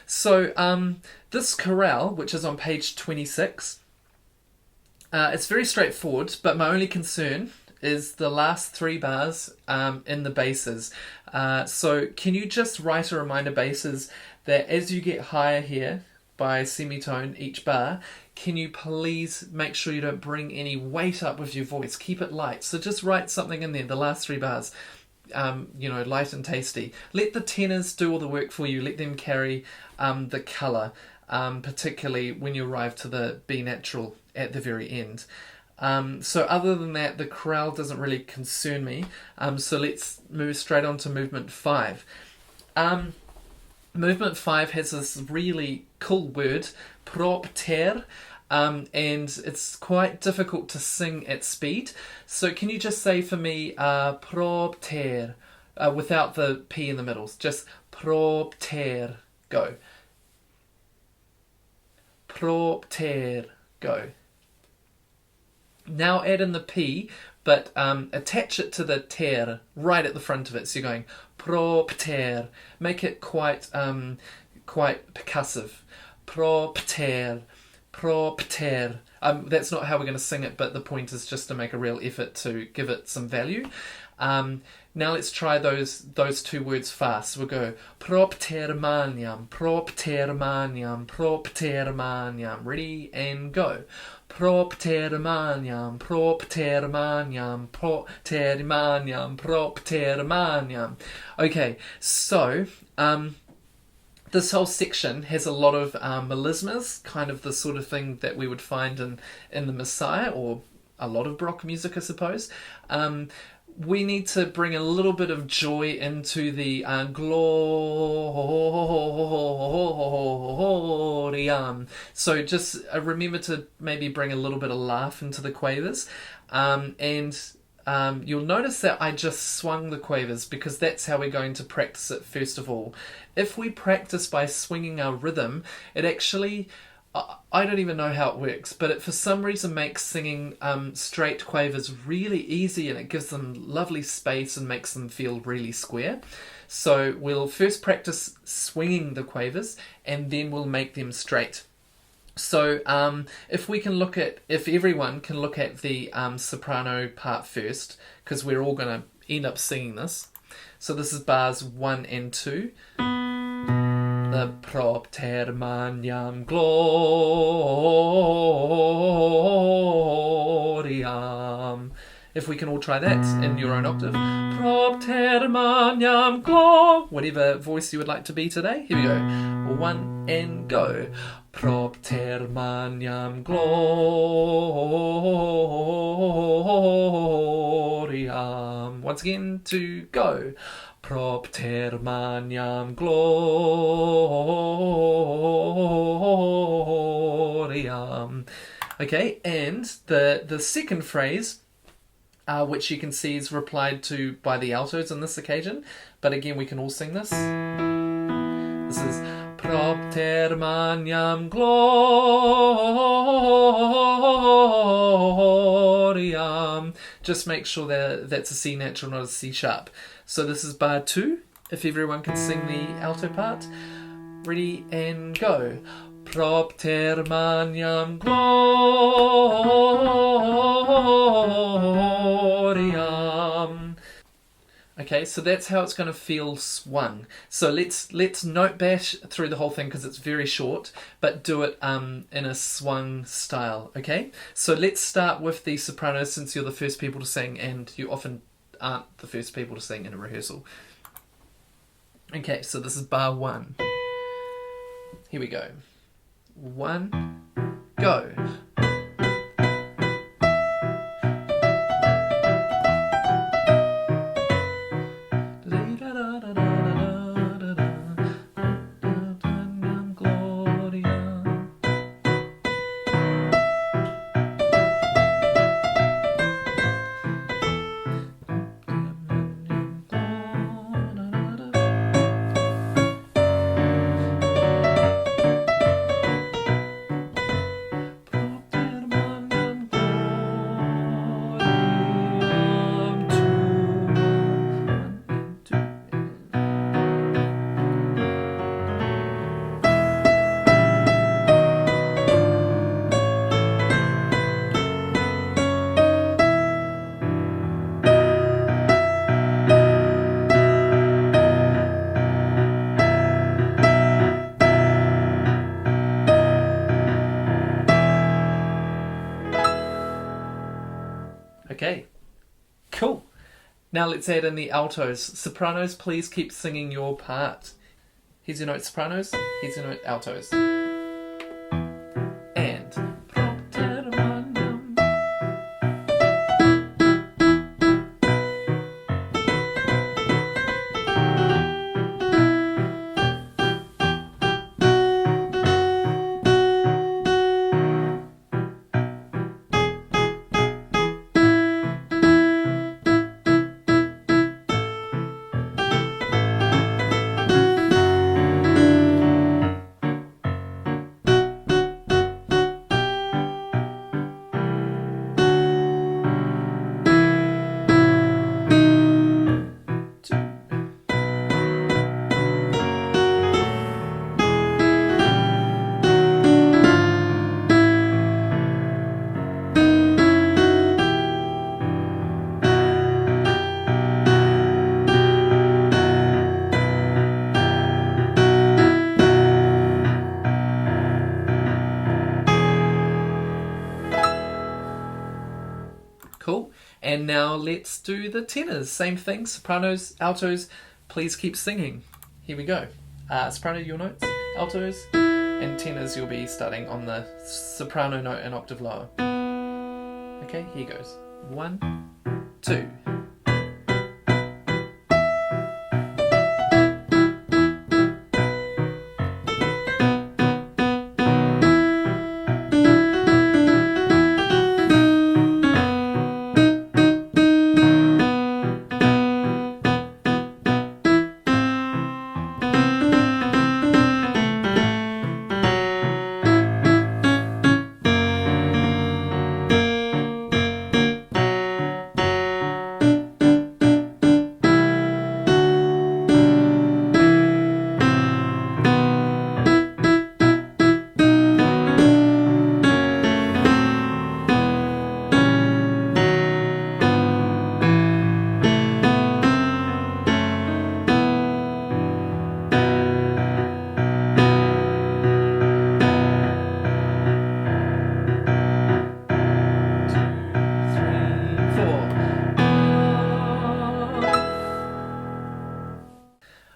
So this chorale, which is on page 26, it's very straightforward, but my only concern is the last 3 bars in the basses. So can you just write a reminder basses that as you get higher here by a semitone each bar, can you please make sure you don't bring any weight up with your voice? Keep it light. So just write something in there, the last 3 bars, light and tasty. Let the tenors do all the work for you. Let them carry the colour, particularly when you arrive to the B natural at the very end. So other than that, the chorale doesn't really concern me. So let's move straight on to movement 5. Movement 5 has this really cool word, propter, and it's quite difficult to sing at speed. So can you just say for me, propter, without the P in the middle, just propter, go. Propter, go. Now add in the P, but attach it to the ter right at the front of it. So you're going propter. Make it quite percussive. Propter, propter. That's not how we're going to sing it, but the point is just to make a real effort to give it some value. Now let's try those 2 words fast. So we'll go proptermaniam, proptermaniam, proptermaniam. Ready and go. Proptermaniam, proptermaniam, proptermaniam, proptermaniam. Okay, so this whole section has a lot of melismas, kind of the sort of thing that we would find in the Messiah, or a lot of Baroque music, I suppose. We need to bring a little bit of joy into the gloriam. So just remember to maybe bring a little bit of laugh into the quavers. You'll notice that I just swung the quavers because that's how we're going to practice it first of all. If we practice by swinging our rhythm, it actually... I don't even know how it works, but it for some reason makes singing straight quavers really easy, and it gives them lovely space and makes them feel really square. So we'll first practice swinging the quavers, and then we'll make them straight. So if everyone can look at the soprano part first, because we're all going to end up singing this. So this is bars 1 and 2. The propter magnam gloriam. If we can all try that in your own octave. Propter magnam whatever voice you would like to be today. Here we go. 1 and go. Propter magnam gloriam. Once again, to go. Propter magnam gloriam. Okay, and the second phrase, which you can see is replied to by the altos on this occasion, but again we can all sing this. This is Propter magnam gloriam. Just make sure that that's a C natural, not a C sharp. So this is bar 2, if everyone can sing the alto part. Ready and go. Propter magnam gloriam. Okay, so that's how it's going to feel swung. So let's note bash through the whole thing because it's very short, but do it in a swung style, okay? So let's start with the sopranos since you're the first people to sing, and you often aren't the first people to sing in a rehearsal. Okay, so this is bar 1. Here we go. 1, go. Okay, cool. Now let's add in the altos. Sopranos, please keep singing your part. Here's your note, sopranos. Here's your note, altos. And propter magnam. Cool. And now let's do the tenors. Same thing, sopranos, altos. Please keep singing. Here we go. soprano, your notes, altos, and tenors you'll be starting on the soprano note an octave lower. Okay, here goes. 1, 2.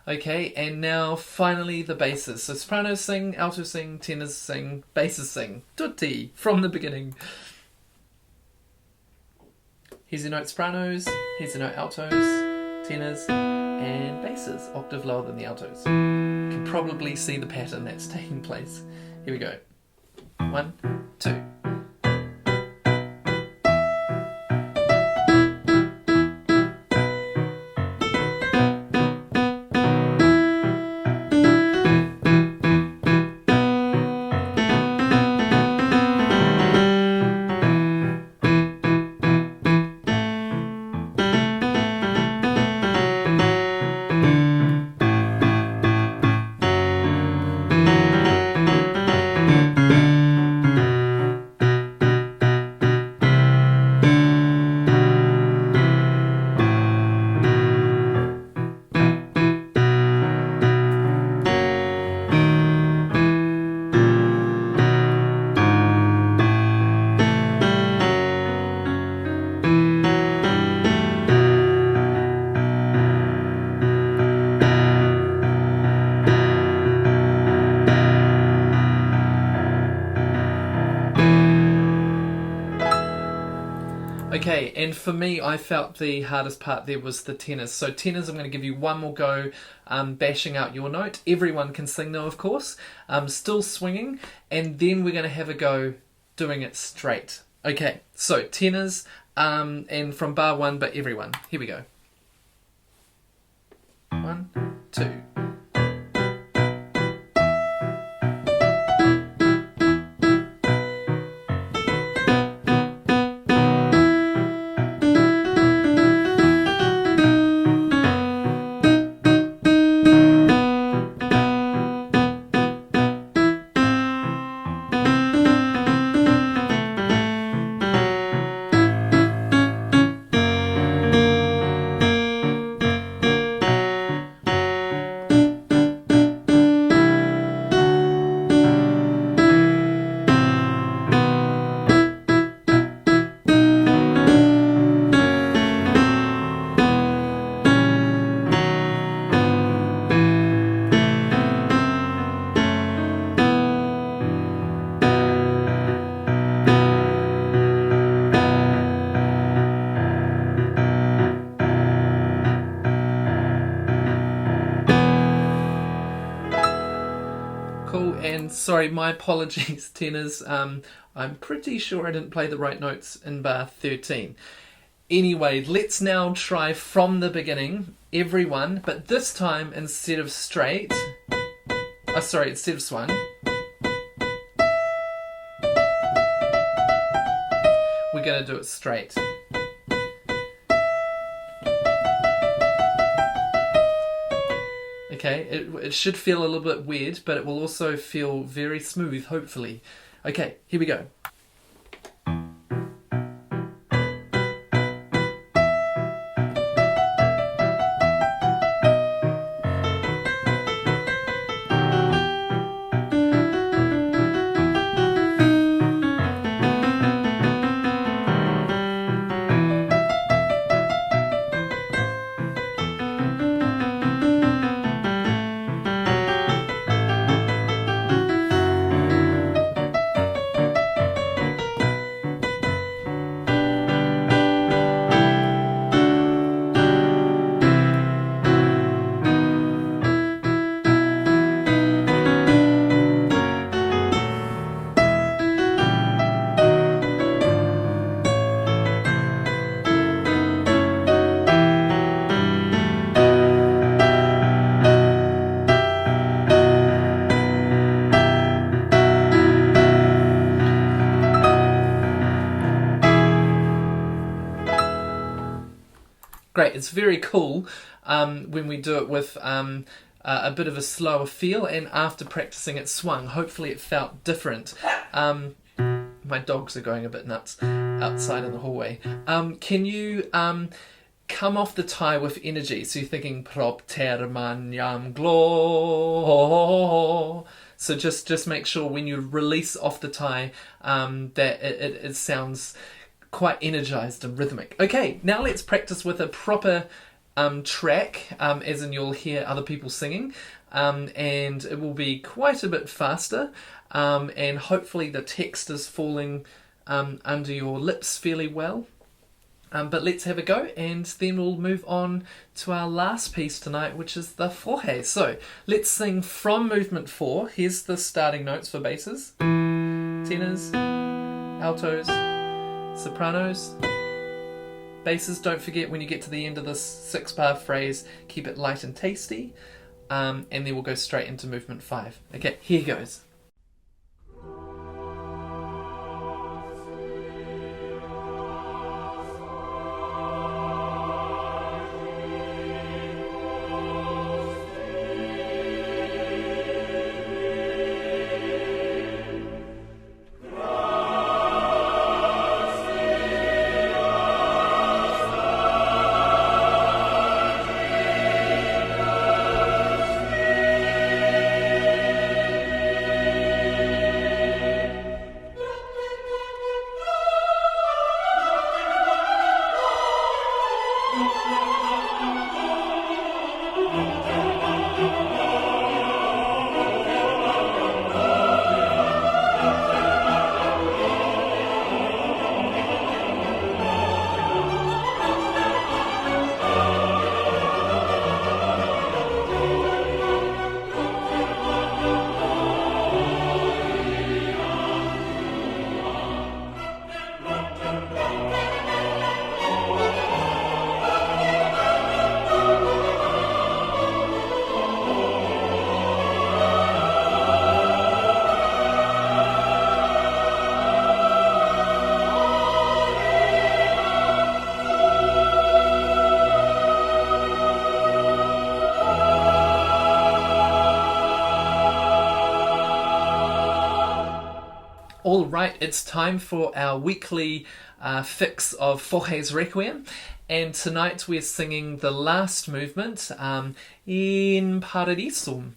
Okay, and now finally the basses. So sopranos sing, altos sing, tenors sing, basses sing. Tutti from the beginning. Here's your note sopranos, here's your note altos, tenors, and basses, octave lower than the altos. You can probably see the pattern that's taking place. Here we go. 1, 2. Okay, and for me, I felt the hardest part there was the tenors. So tenors, I'm going to give you one more go bashing out your note. Everyone can sing though, of course. Still swinging, and then we're going to have a go doing it straight. Okay, so tenors, and from bar 1, but everyone. Here we go. 1, 2. Cool, and sorry, my apologies, tenors. I'm pretty sure I didn't play the right notes in bar 13. Anyway, let's now try from the beginning, everyone, but this time instead of straight, instead of swung, we're going to do it straight. Okay, it should feel a little bit weird, but it will also feel very smooth, hopefully. Okay, here we go. Great. It's very cool when we do it with a bit of a slower feel, and after practicing it swung, hopefully it felt different. My dogs are going a bit nuts outside in the hallway. Can you come off the tie with energy? So you're thinking propter maniam glo. So just make sure when you release off the tie that it sounds quite energized and rhythmic. Okay, now let's practice with a proper track, as in you'll hear other people singing, and it will be quite a bit faster, and hopefully the text is falling under your lips fairly well. But let's have a go, and then we'll move on to our last piece tonight, which is the fohe. So let's sing from movement 4. Here's the starting notes for basses: tenors, altos, sopranos. Basses, don't forget when you get to the end of this 6-bar phrase, keep it light and tasty, and then we'll go straight into movement 5. Okay, here goes. All right, it's time for our weekly fix of Fohe's Requiem, and tonight we're singing the last movement, In Paradisum.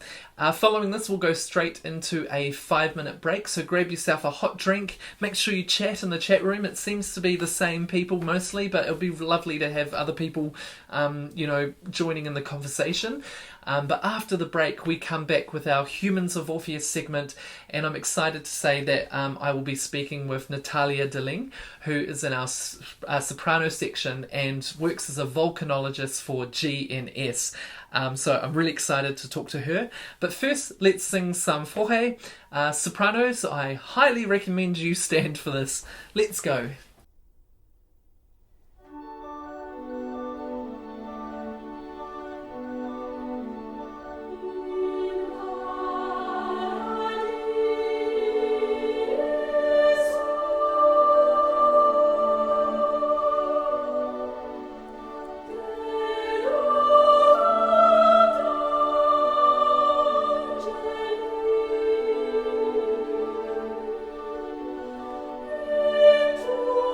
Following this, we'll go straight into a 5-minute break, so grab yourself a hot drink, make sure you chat in the chat room. It seems to be the same people mostly, but it'll be lovely to have other people, joining in the conversation. But after the break, we come back with our Humans of Orpheus segment, and I'm excited to say that I will be speaking with Natalia Deling, who is in our soprano section and works as a volcanologist for GNS. So I'm really excited to talk to her. But first, let's sing some Fohe. Sopranos, I highly recommend you stand for this. Let's go. To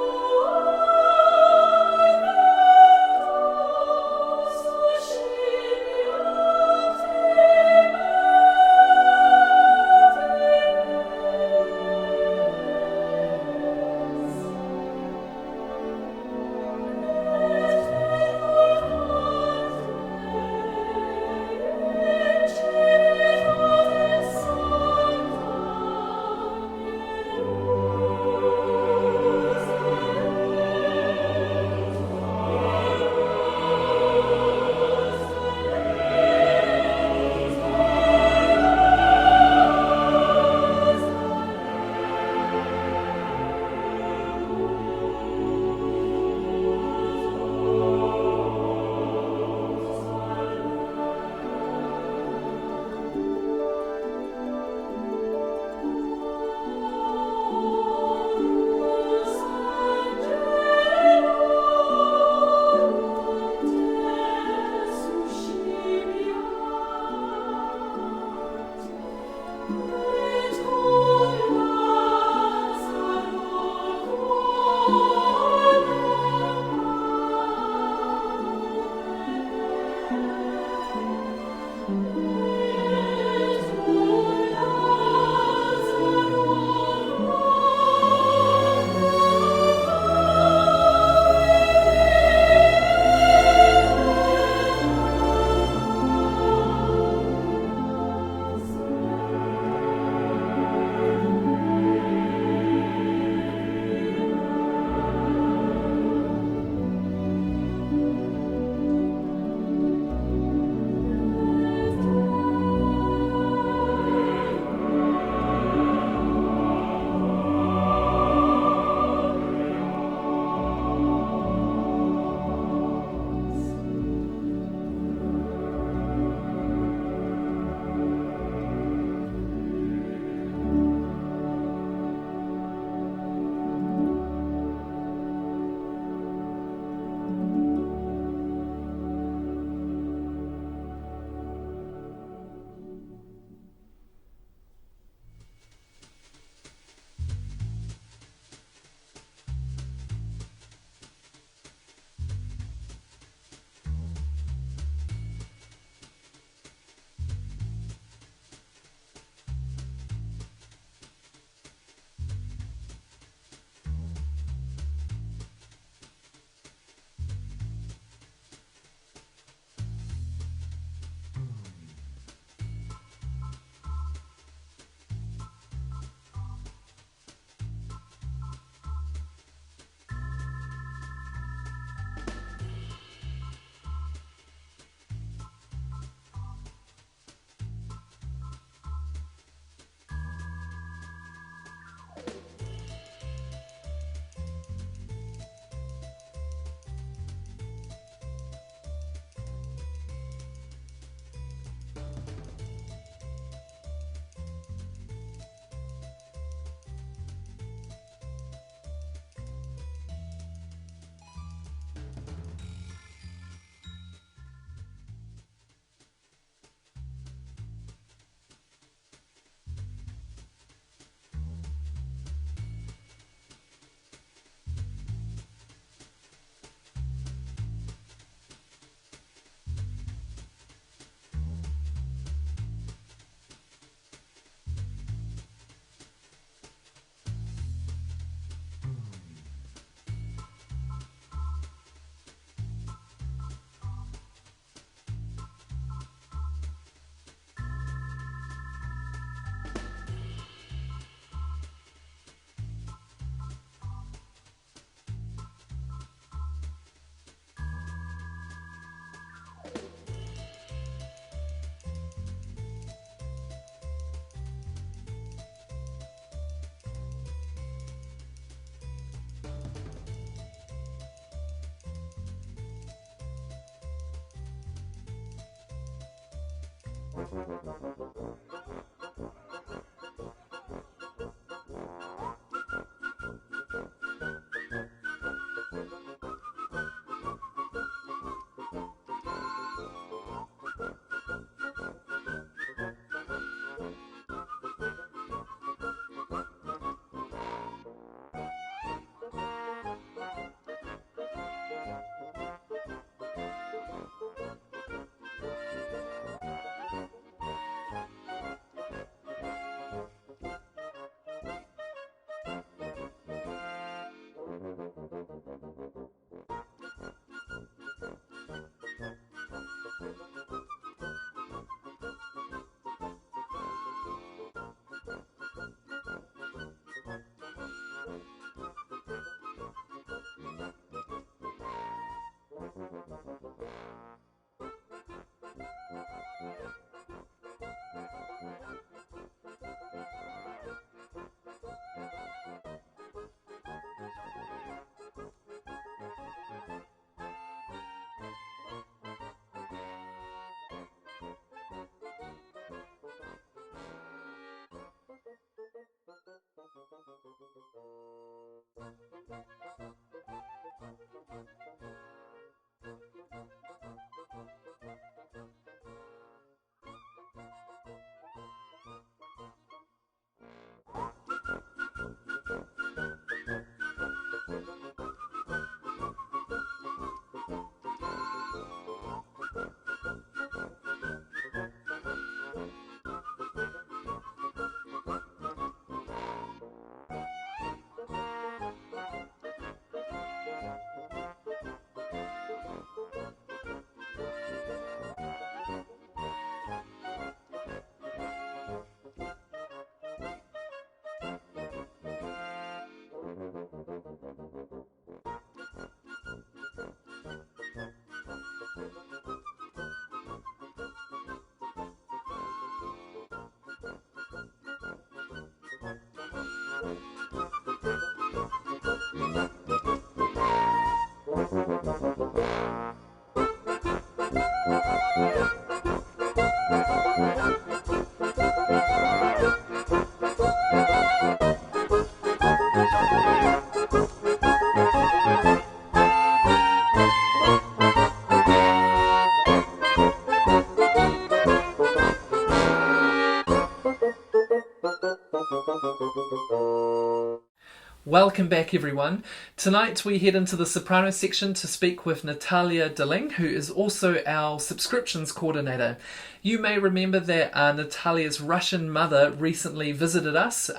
Welcome back, everyone. Tonight we head into the soprano section to speak with Natalia Deling, who is also our subscriptions coordinator. You may remember that Natalia's Russian mother recently visited us,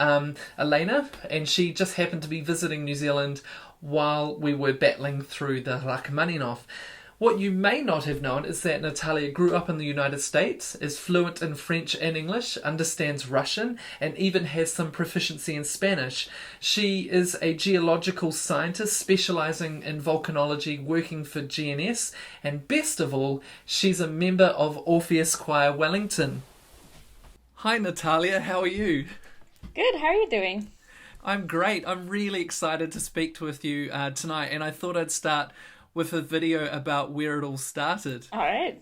Elena, and she just happened to be visiting New Zealand while we were battling through the Rachmaninoff. What you may not have known is that Natalia grew up in the United States, is fluent in French and English, understands Russian, and even has some proficiency in Spanish. She is a geological scientist specialising in volcanology, working for GNS, and best of all, she's a member of Orpheus Choir Wellington. Hi Natalia, how are you? Good, how are you doing? I'm great. I'm really excited to speak with you tonight, and I thought I'd start with a video about where it all started. All right.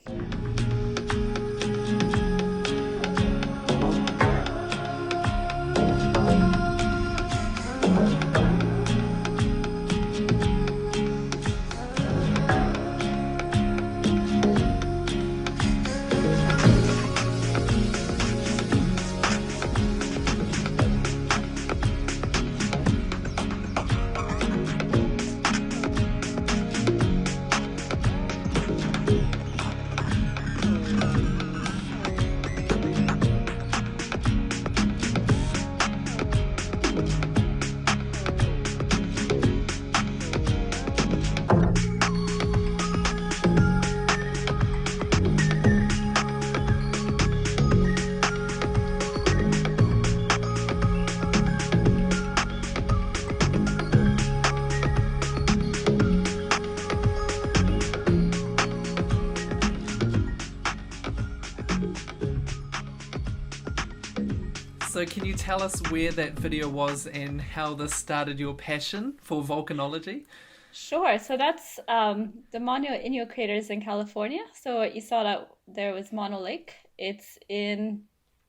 So can you tell us where that video was and how this started your passion for volcanology? Sure. So that's the Mono Inyo craters in California. So you saw that there was Mono Lake It's in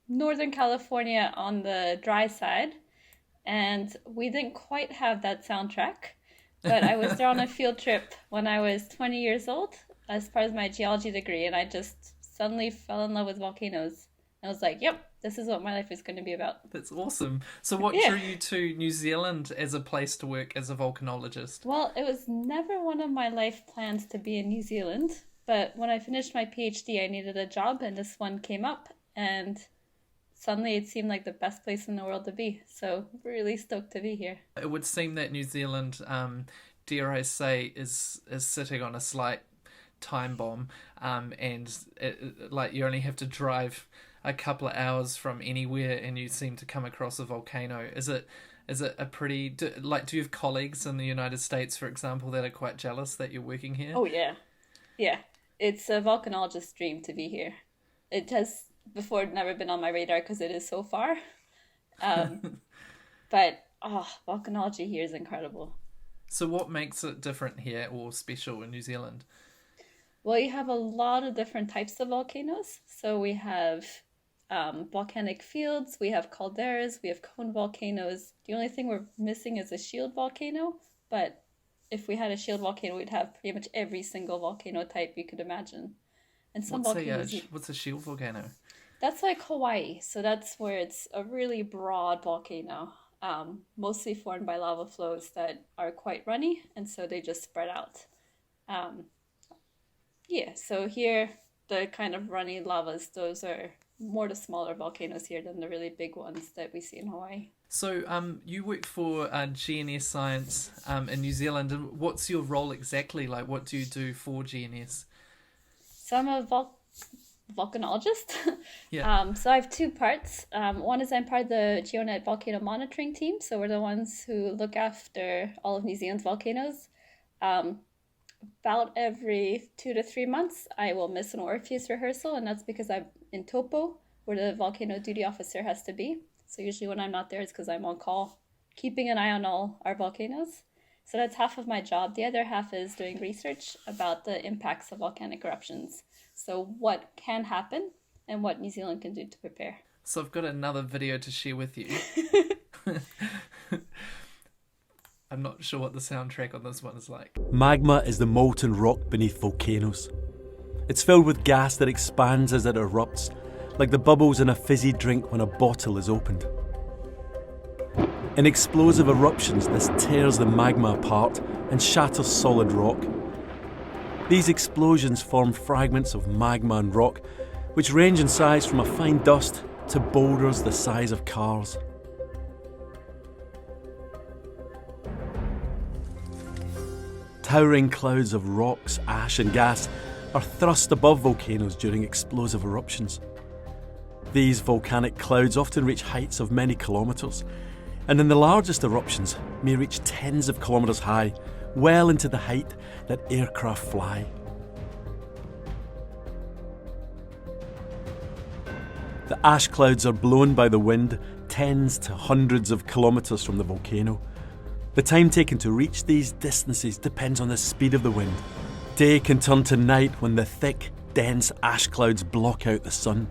Northern California on the dry side, and we didn't quite have that soundtrack. But I was there on a field trip when I was 20 years old as part of my geology degree, and I just suddenly fell in love with volcanoes. I was like, yep, this is what my life is going to be about. That's awesome. So what Yeah. drew you to New Zealand as a place to work as a volcanologist? Well, it was never one of my life plans to be in New Zealand, but when I finished my PhD, I needed a job, and this one came up, and suddenly it seemed like the best place in the world to be. So really stoked to be here. It would seem that New Zealand, dare I say, is sitting on a slight time bomb, and like you only have to drive a couple of hours from anywhere and you seem to come across a volcano. Is it a pretty, do you have colleagues in the United States, for example, that are quite jealous that you're working here? Oh yeah. Yeah. It's a volcanologist's dream to be here. It has before never been on my radar because it is so far. But volcanology here is incredible. So what makes it different here or special in New Zealand? Well, you have a lot of different types of volcanoes. So we have volcanic fields, we have calderas, we have cone volcanoes. The only thing we're missing is a shield volcano, but if we had a shield volcano, we'd have pretty much every single volcano type you could imagine. And some volcanoes... What's a shield volcano? That's like Hawaii, so that's where it's a really broad volcano, mostly formed by lava flows that are quite runny, and so they just spread out. So here, the kind of runny lavas, those are more the smaller volcanoes here than the really big ones that we see in Hawaii. So you work for GNS Science in New Zealand, and what's your role exactly? Like, what do you do for GNS? So I'm a volcanologist. Yeah. So I have two parts. One is I'm part of the GeoNet volcano monitoring team. So we're the ones who look after all of New Zealand's volcanoes. About every 2 to 3 months, I will miss an Orpheus rehearsal, and that's because I'm in Topo, where the volcano duty officer has to be. So usually when I'm not there, it's because I'm on call, keeping an eye on all our volcanoes. So that's half of my job. The other half is doing research about the impacts of volcanic eruptions. So what can happen and what New Zealand can do to prepare. So I've got another video to share with you. I'm not sure what the soundtrack on this one is like. Magma is the molten rock beneath volcanoes. It's filled with gas that expands as it erupts, like the bubbles in a fizzy drink when a bottle is opened. In explosive eruptions, this tears the magma apart and shatters solid rock. These explosions form fragments of magma and rock, which range in size from a fine dust to boulders the size of cars. Towering clouds of rocks, ash and gas are thrust above volcanoes during explosive eruptions. These volcanic clouds often reach heights of many kilometres, and in the largest eruptions may reach tens of kilometres high, well into the height that aircraft fly. The ash clouds are blown by the wind tens to hundreds of kilometres from the volcano. The time taken to reach these distances depends on the speed of the wind. Day can turn to night when the thick, dense ash clouds block out the sun.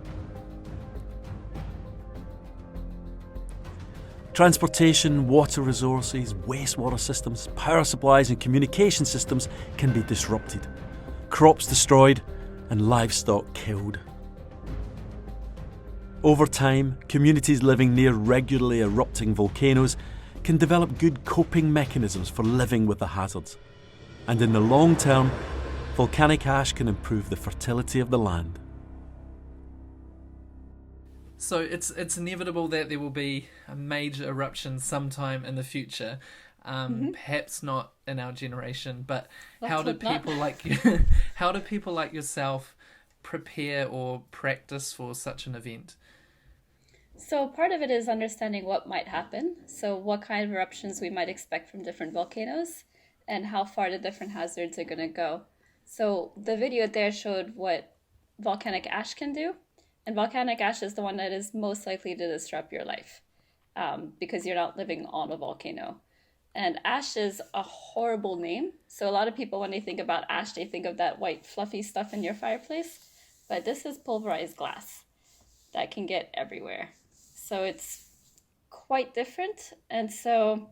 Transportation, water resources, wastewater systems, power supplies and communication systems can be disrupted. Crops destroyed and livestock killed. Over time, communities living near regularly erupting volcanoes can develop good coping mechanisms for living with the hazards. And in the long term, volcanic ash can improve the fertility of the land. So it's inevitable that there will be a major eruption sometime in the future. Perhaps not in our generation, but how do people like you, how do people like yourself prepare or practice for such an event? So part of it is understanding what might happen. So what kind of eruptions we might expect from different volcanoes and how far the different hazards are going to go. So the video there showed what volcanic ash can do. And volcanic ash is the one that is most likely to disrupt your life because you're not living on a volcano. And ash is a horrible name. So a lot of people, when they think about ash, they think of that white fluffy stuff in your fireplace. But this is pulverized glass. that can get everywhere. So it's quite different. And so,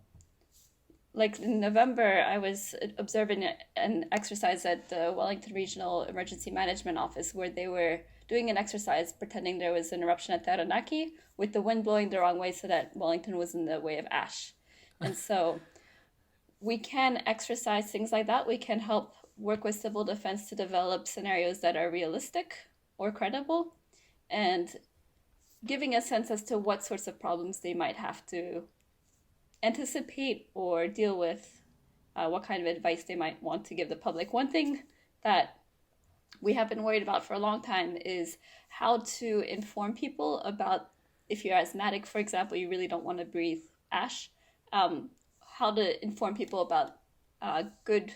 like in November, I was observing an exercise at the Wellington Regional Emergency Management Office where they were doing an exercise pretending there was an eruption at Taranaki with the wind blowing the wrong way so that Wellington was in the way of ash. And so we can exercise things like that. We can help work with civil defense to develop scenarios that are realistic or credible, and giving a sense as to what sorts of problems they might have to anticipate or deal with, what kind of advice they might want to give the public. One thing that we have been worried about for a long time is how to inform people about, if you're asthmatic, for example, you really don't want to breathe ash, how to inform people about good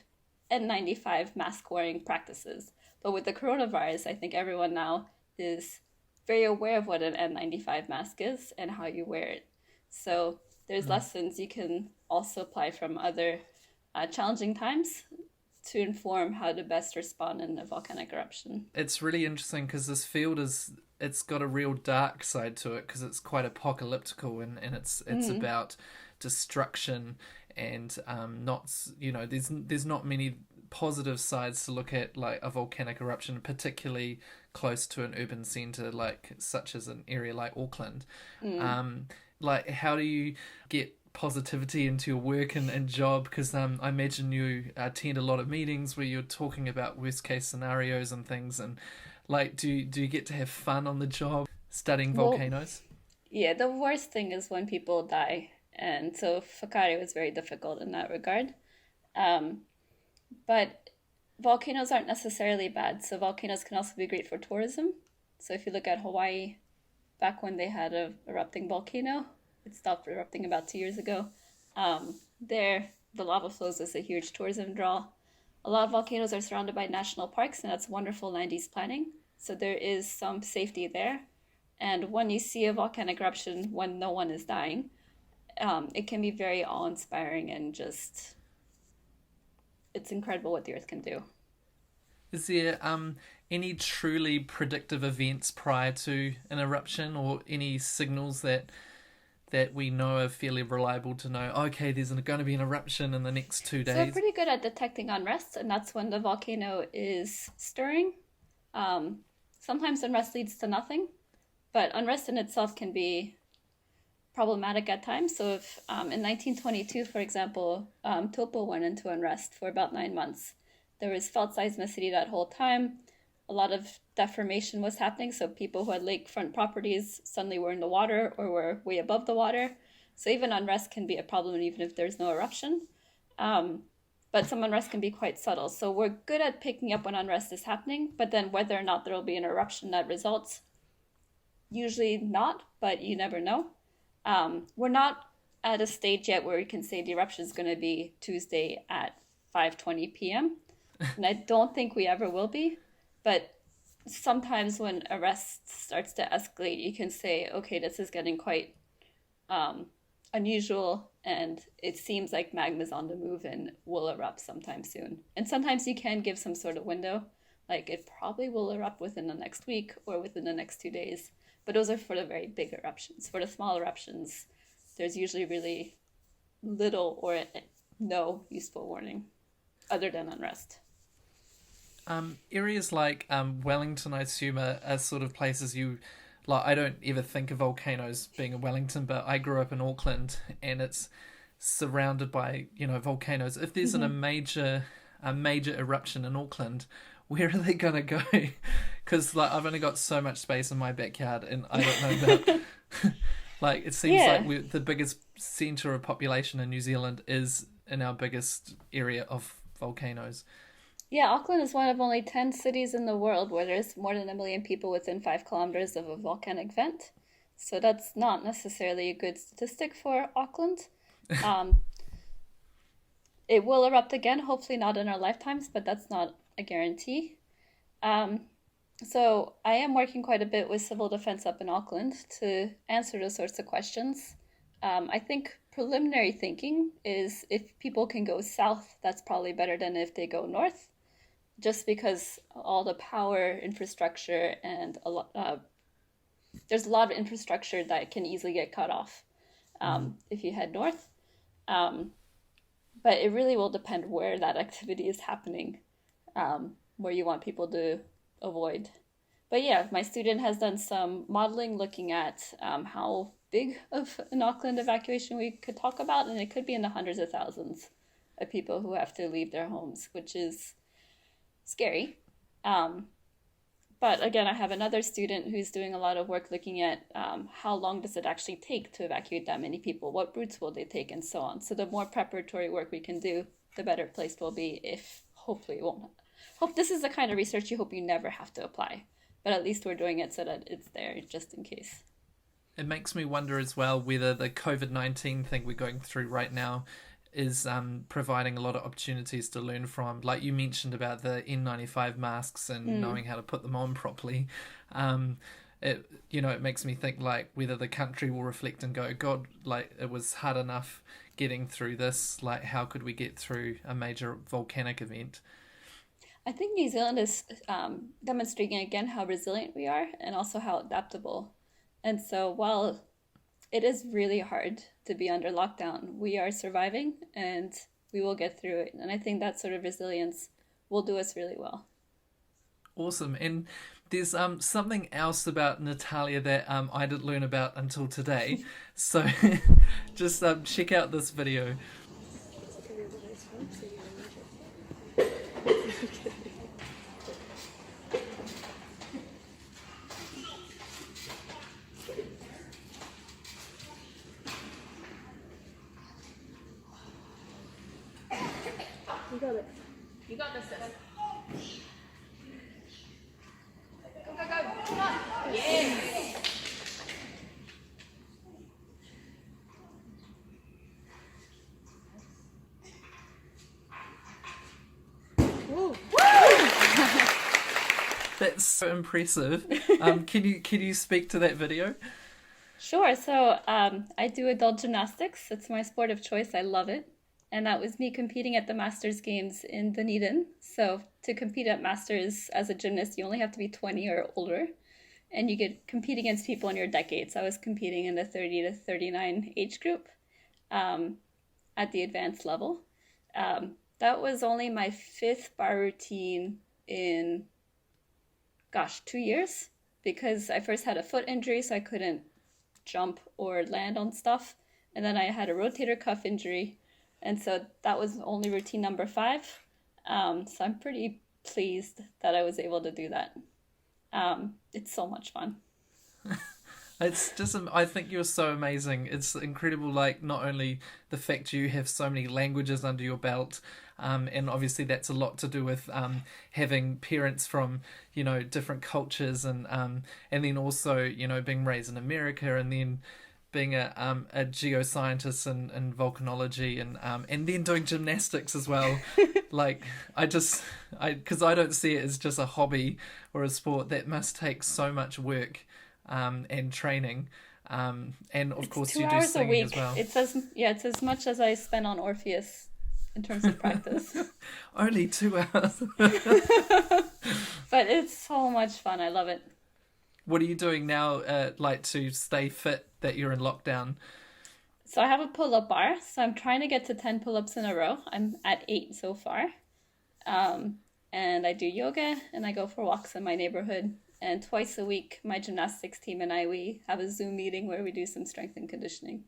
N95 mask wearing practices. But with the coronavirus, I think everyone now is very aware of what an N95 mask is and how you wear it. So there's lessons you can also apply from other challenging times to inform how to best respond in a volcanic eruption. It's really interesting because this field it's got a real dark side to it because it's quite apocalyptical and it's about destruction and not, you know, there's not many positive sides to look at, like a volcanic eruption, particularly close to an urban centre like such as an area like Auckland. Like, how do you get positivity into your work and job? Because I imagine you attend a lot of meetings where you're talking about worst case scenarios and things, and like, do you get to have fun on the job studying volcanoes? Yeah, the worst thing is when people die, and so Whakaari was very difficult in that regard. But volcanoes aren't necessarily bad, so volcanoes can also be great for tourism. So if you look at Hawaii, back when they had a erupting volcano, it stopped erupting about 2 years ago. There, the lava flows is a huge tourism draw. A lot of volcanoes are surrounded by national parks, and that's wonderful land use planning. So there is some safety there. And when you see a volcanic eruption when no one is dying, it can be very awe-inspiring and just, it's incredible what the Earth can do. Is there any truly predictive events prior to an eruption, or any signals that we know are fairly reliable to know, okay, there's going to be an eruption in the next 2 days? So they're pretty good at detecting unrest, and that's when the volcano is stirring. Sometimes unrest leads to nothing, but unrest in itself can be problematic at times. So if in 1922, for example, Taupo went into unrest for about 9 months. There was felt seismicity that whole time. A lot of deformation was happening, so people who had lakefront properties suddenly were in the water or were way above the water. So even unrest can be a problem even if there's no eruption. But some unrest can be quite subtle. So we're good at picking up when unrest is happening, but then whether or not there will be an eruption that results, usually not, but you never know. We're not at a stage yet where we can say the eruption is going to be Tuesday at 5:20 p.m. And I don't think we ever will be. But sometimes when arrest starts to escalate, you can say, okay, this is getting quite unusual, and it seems like magma's on the move and will erupt sometime soon. And sometimes you can give some sort of window, like it probably will erupt within the next week or within the next 2 days. But those are for the very big eruptions. For the small eruptions, there's usually really little or no useful warning other than unrest. Areas like Wellington, I assume, are sort of places you, like, I don't ever think of volcanoes being in Wellington, but I grew up in Auckland and it's surrounded by, you know, volcanoes. If there's a major eruption in Auckland, where are they going to go? Because, like, I've only got so much space in my backyard and I don't know about... like, it seems like the biggest centre of population in New Zealand is in our biggest area of volcanoes. Yeah, Auckland is one of only 10 cities in the world where there's more than 1 million people within 5 kilometers of a volcanic vent. So that's not necessarily a good statistic for Auckland. It will erupt again, hopefully not in our lifetimes, but that's not a guarantee. So I am working quite a bit with civil defense up in Auckland to answer those sorts of questions. I think preliminary thinking is if people can go south, that's probably better than if they go north, just because all the power infrastructure and there's a lot of infrastructure that can easily get cut off if you head north. But it really will depend where that activity is happening, where you want people to avoid. But yeah, my student has done some modeling looking at how big of an Auckland evacuation we could talk about, and it could be in the hundreds of thousands of people who have to leave their homes, which is scary. But again, I have another student who's doing a lot of work looking at how long does it actually take to evacuate that many people, what routes will they take, and so on. So the more preparatory work we can do, the better placed we'll be if hopefully it won't. Hope this is the kind of research you hope you never have to apply, but at least we're doing it so that it's there just in case. It makes me wonder as well whether the COVID-19 thing we're going through right now is providing a lot of opportunities to learn from. Like you mentioned about the N95 masks and knowing how to put them on properly. It makes me think like whether the country will reflect and go, God, like it was hard enough getting through this. Like how could we get through a major volcanic event? I think New Zealand is demonstrating again how resilient we are and also how adaptable. And so while it is really hard to be under lockdown, we are surviving and we will get through it. And I think that sort of resilience will do us really well. Awesome. And there's something else about Natalia that I didn't learn about until today. So just check out this video. You got this. Go, go, go. Come on. Yes. Woo. That's so impressive. Can you speak to that video? Sure. So I do adult gymnastics. It's my sport of choice. I love it. And that was me competing at the Masters Games in Dunedin. So to compete at Masters as a gymnast, you only have to be 20 or older. And you get compete against people in your decades. I was competing in the 30 to 39 age group at the advanced level. That was only my 5th bar routine in, 2 years. Because I first had a foot injury, so I couldn't jump or land on stuff. And then I had a rotator cuff injury. And so that was only routine number 5. So I'm pretty pleased that I was able to do that. It's so much fun. It's just, I think you're so amazing. It's incredible, like, not only the fact you have so many languages under your belt, and obviously that's a lot to do with having parents from, different cultures, and then also, being raised in America, and then being a geoscientist in volcanology, and then doing gymnastics as well. Like, because I don't see it as just a hobby or a sport. That must take so much work and training. And of course you do singing as well. It's as much as I spend on Orpheus in terms of practice. Only 2 hours. But it's so much fun. I love it. What are you doing now, to stay fit that you're in lockdown? So I have a pull-up bar. So I'm trying to get to 10 pull-ups in a row. I'm at 8 so far. And I do yoga and I go for walks in my neighborhood. And twice a week, my gymnastics team and we have a Zoom meeting where we do some strength and conditioning.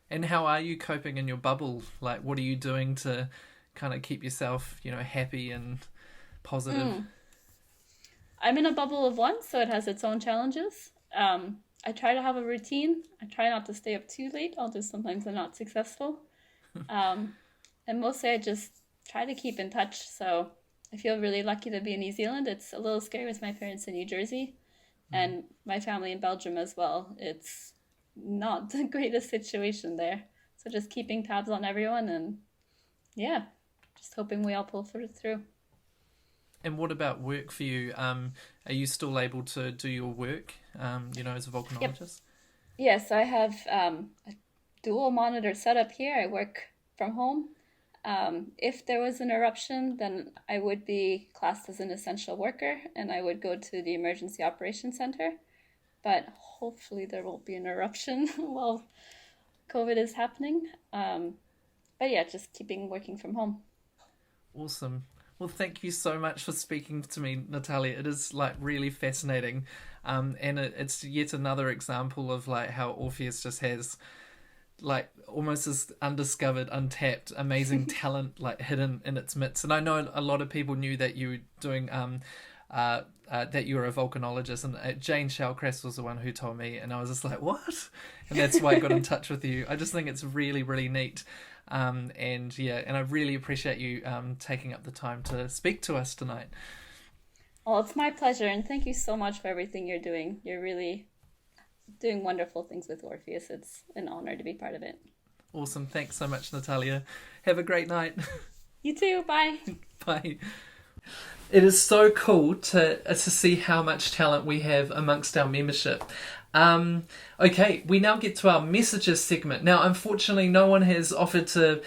And how are you coping in your bubble? Like, what are you doing to kind of keep yourself, happy and positive? I'm in a bubble of one, so it has its own challenges. I try to have a routine. I try not to stay up too late, although sometimes I'm not successful. And mostly I just try to keep in touch. So I feel really lucky to be in New Zealand. It's a little scary with my parents in New Jersey and my family in Belgium as well. It's not the greatest situation there. So just keeping tabs on everyone and just hoping we all pull through. And what about work for you? Are you still able to do your work, as a volcanologist? Yep. Yes, I have a dual monitor setup here. I work from home. If there was an eruption, then I would be classed as an essential worker and I would go to the emergency operations center. but hopefully there won't be an eruption while COVID is happening. But yeah, just working from home. Awesome. Well, thank you so much for speaking to me, Natalia. It is like really fascinating, and it's yet another example of like how Orpheus just has like almost this undiscovered, untapped, amazing talent like hidden in its midst. And I know a lot of people knew that you were doing that you were a volcanologist, and Jane Shellcrest was the one who told me, and I was just like, what? And that's why I got in touch with you. I just think it's really, really neat. And I really appreciate you taking up the time to speak to us tonight. Well, it's my pleasure, and thank you so much for everything you're doing. You're really doing wonderful things with Orpheus. It's an honor to be part of it. Awesome. Thanks so much, Natalia. Have a great night. You too. Bye. Bye. It is so cool to see how much talent we have amongst our membership. Okay, we now get to our messages segment. Now, unfortunately, no one has offered to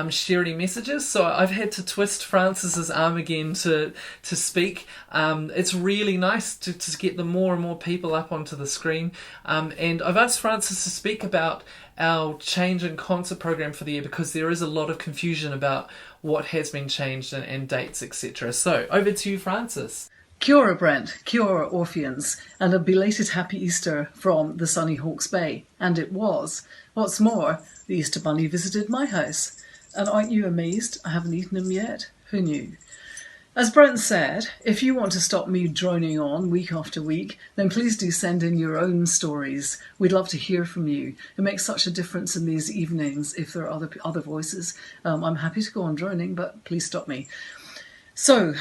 share any messages, so I've had to twist Francis's arm again to speak. It's really nice to get the more and more people up onto the screen, and I've asked Francis to speak about our change in concert program for the year, because there is a lot of confusion about what has been changed and dates, etc. So over to you, Francis. Kia ora, Brent. Kia ora, Orpheans, and a belated happy Easter from the sunny Hawke's Bay. And it was. What's more, the Easter Bunny visited my house. And aren't you amazed I haven't eaten him yet? Who knew? As Brent said, if you want to stop me droning on week after week, then please do send in your own stories. We'd love to hear from you. It makes such a difference in these evenings if there are other voices. I'm happy to go on droning, but please stop me. So,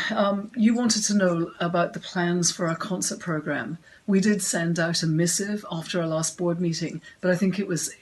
you wanted to know about the plans for our concert programme. We did send out a missive after our last board meeting, but I think it was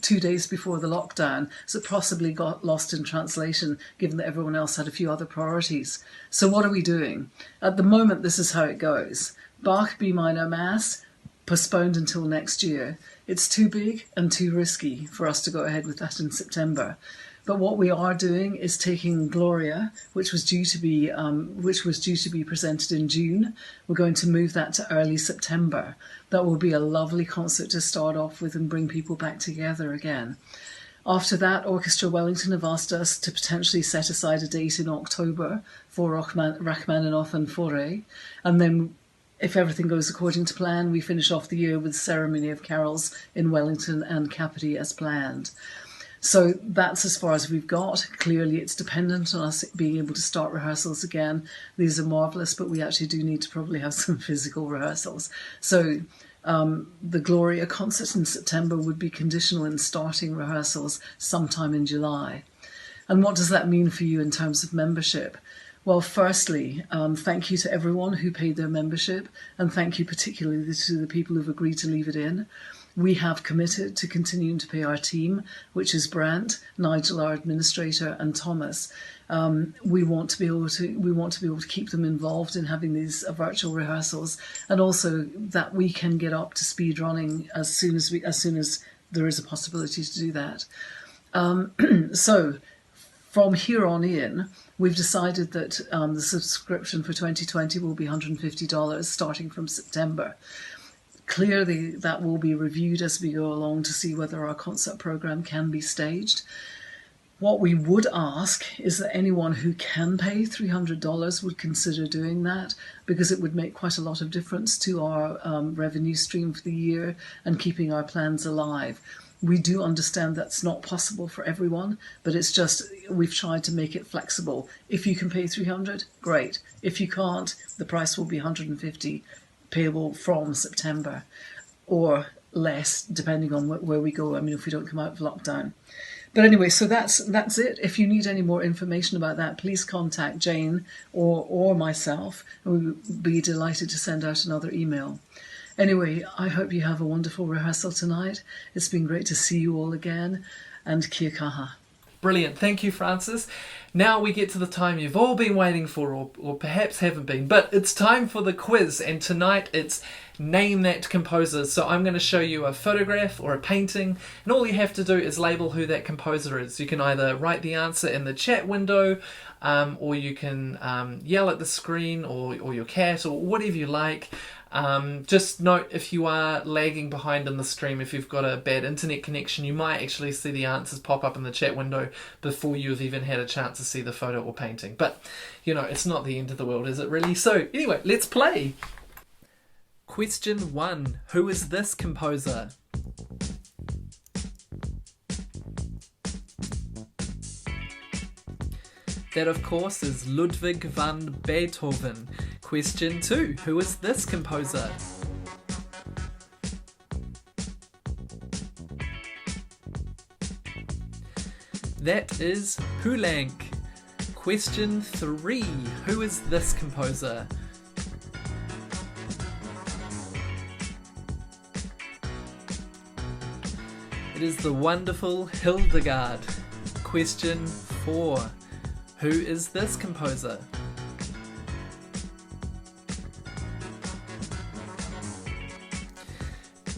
2 days before the lockdown, so it possibly got lost in translation, given that everyone else had a few other priorities. So what are we doing? At the moment, this is how it goes. Bach B minor Mass, postponed until next year. It's too big and too risky for us to go ahead with that in September. But what we are doing is taking Gloria, which was due to be presented in June. We're going to move that to early September. That will be a lovely concert to start off with and bring people back together again. After that, Orchestra Wellington have asked us to potentially set aside a date in October for Rachmaninoff and Fauré, and then, if everything goes according to plan, we finish off the year with Ceremony of Carols in Wellington and Capri as planned. So that's as far as we've got. Clearly, it's dependent on us being able to start rehearsals again. These are marvellous, but we actually do need to probably have some physical rehearsals. So the Gloria concert in September would be conditional in starting rehearsals sometime in July. And what does that mean for you in terms of membership? Well, firstly, thank you to everyone who paid their membership, and thank you particularly to the people who've agreed to leave it in. We have committed to continuing to pay our team, which is Brant, Nigel, our administrator, and Thomas. We want to be able to keep them involved in having these virtual rehearsals, and also that we can get up to speed running as soon as there is a possibility to do that. So from here on in, we've decided that the subscription for 2020 will be $150 starting from September. Clearly, that will be reviewed as we go along to see whether our concert programme can be staged. What we would ask is that anyone who can pay $300 would consider doing that, because it would make quite a lot of difference to our revenue stream for the year and keeping our plans alive. We do understand that's not possible for everyone, but it's just we've tried to make it flexible. If you can pay $300, great. If you can't, the price will be $150. Payable from September, or less depending on where we go. I mean, if we don't come out of lockdown. But anyway, so that's it. If you need any more information about that, please contact Jane or myself, and we would be delighted to send out another email. Anyway, I hope you have a wonderful rehearsal tonight. It's been great to see you all again, and kia kaha. Brilliant. Thank you, Francis. Now we get to the time you've all been waiting for, or perhaps haven't been, but it's time for the quiz, and tonight it's Name That Composer. So I'm going to show you a photograph or a painting, and all you have to do is label who that composer is. You can either write the answer in the chat window, or you can yell at the screen, or your cat, or whatever you like. Just note if you are lagging behind in the stream, if you've got a bad internet connection, you might actually see the answers pop up in the chat window before you've even had a chance to see the photo or painting. But, it's not the end of the world, is it really? So, anyway, let's play. Question 1. Who is this composer? That, of course, is Ludwig van Beethoven. Question 2. Who is this composer? That is Poulenc. Question 3. Who is this composer? It is the wonderful Hildegard. Question 4. Who is this composer?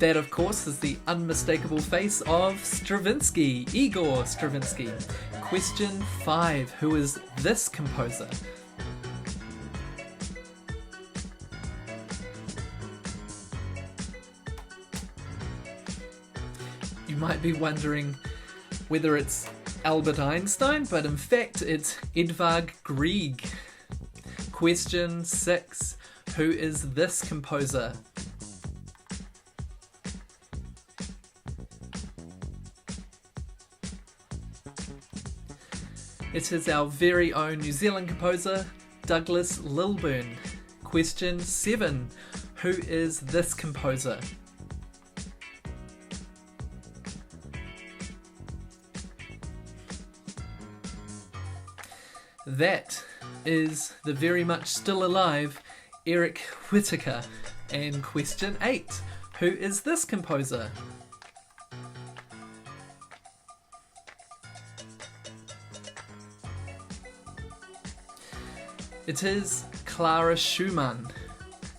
That, of course, is the unmistakable face of Stravinsky, Igor Stravinsky. Question 5. Who is this composer? You might be wondering whether it's Albert Einstein, but in fact it's Edvard Grieg. Question 6. Who is this composer? It is our very own New Zealand composer, Douglas Lilburn. Question 7. Who is this composer? That is the very much still alive Eric Whittaker. And question 8. Who is this composer? It is Clara Schumann.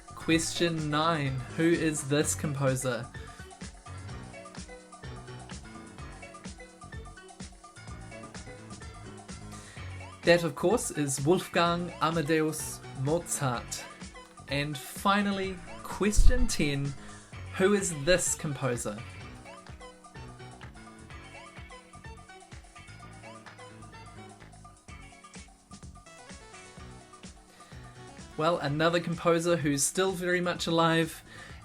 Question 9. Who is this composer? That, of course, is Wolfgang Amadeus Mozart. And finally, question 10. Who is this composer? Well, another composer who's still very much alive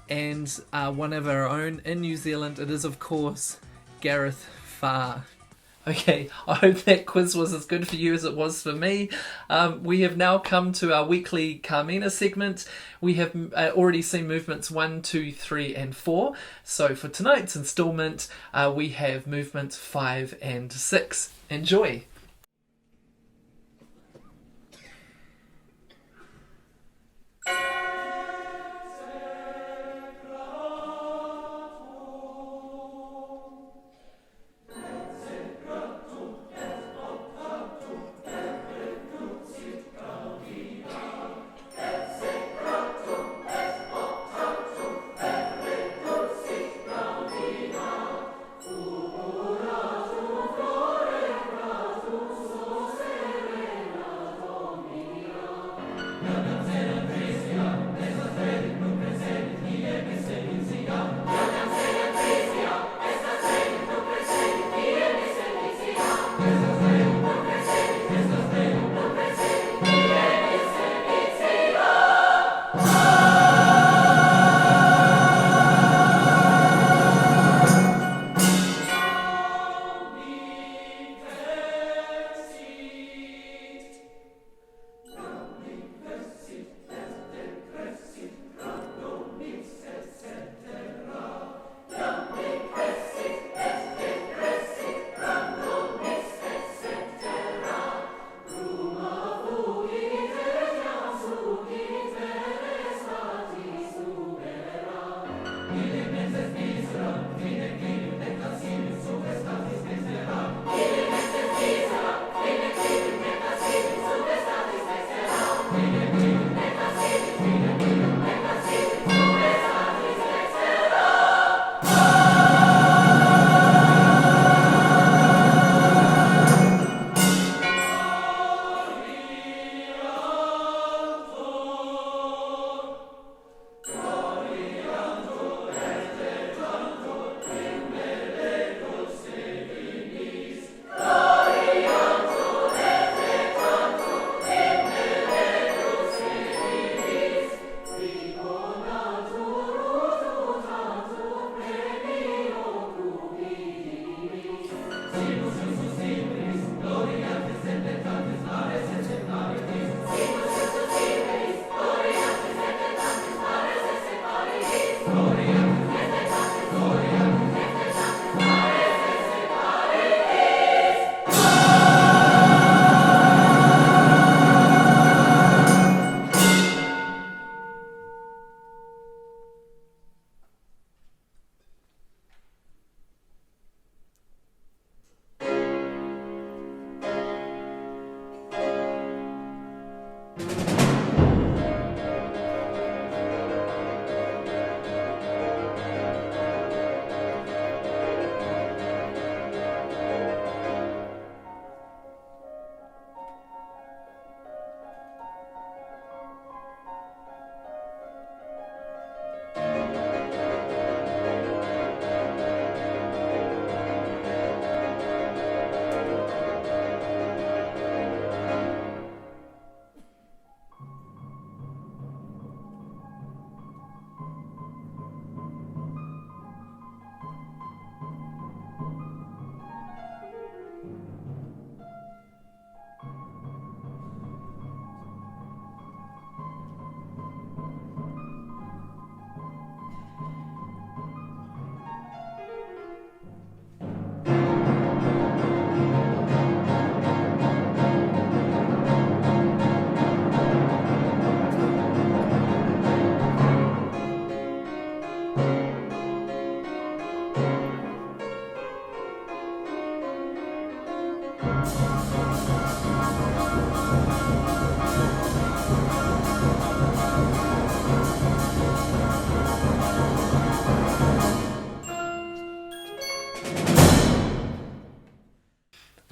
and one of our own in New Zealand. It is, of course, Gareth Farr. Okay, I hope that quiz was as good for you as it was for me. We have now come to our weekly Carmina segment. We have already seen movements 1, 2, 3 and 4. So for tonight's instalment, we have movements 5 and 6. Enjoy!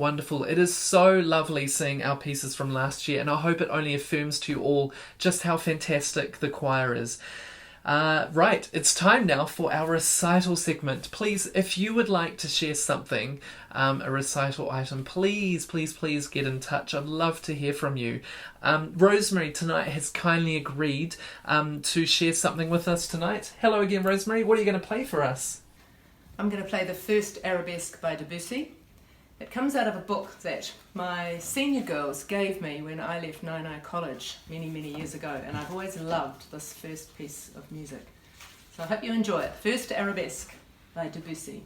wonderful. It is so lovely seeing our pieces from last year, and I hope it only affirms to you all just how fantastic the choir is. Right, it's time now for our recital segment. Please, if you would like to share something, a recital item, please get in touch. I'd love to hear from you. Rosemary tonight has kindly agreed to share something with us tonight. Hello again, Rosemary. What are you going to play for us? I'm going to play the first arabesque by Debussy. It comes out of a book that my senior girls gave me when I left Nainai College many years ago, and I've always loved this first piece of music. So I hope you enjoy it. First arabesque by Debussy.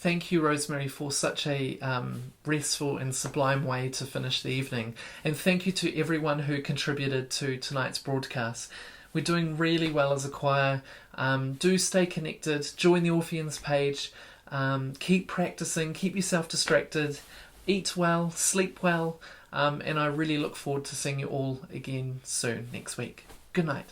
Thank you, Rosemary, for such a restful and sublime way to finish the evening. And thank you to everyone who contributed to tonight's broadcast. We're doing really well as a choir. Do stay connected. Join the Orpheus page. Keep practicing. Keep yourself distracted. Eat well. Sleep well. And I really look forward to seeing you all again soon next week. Good night.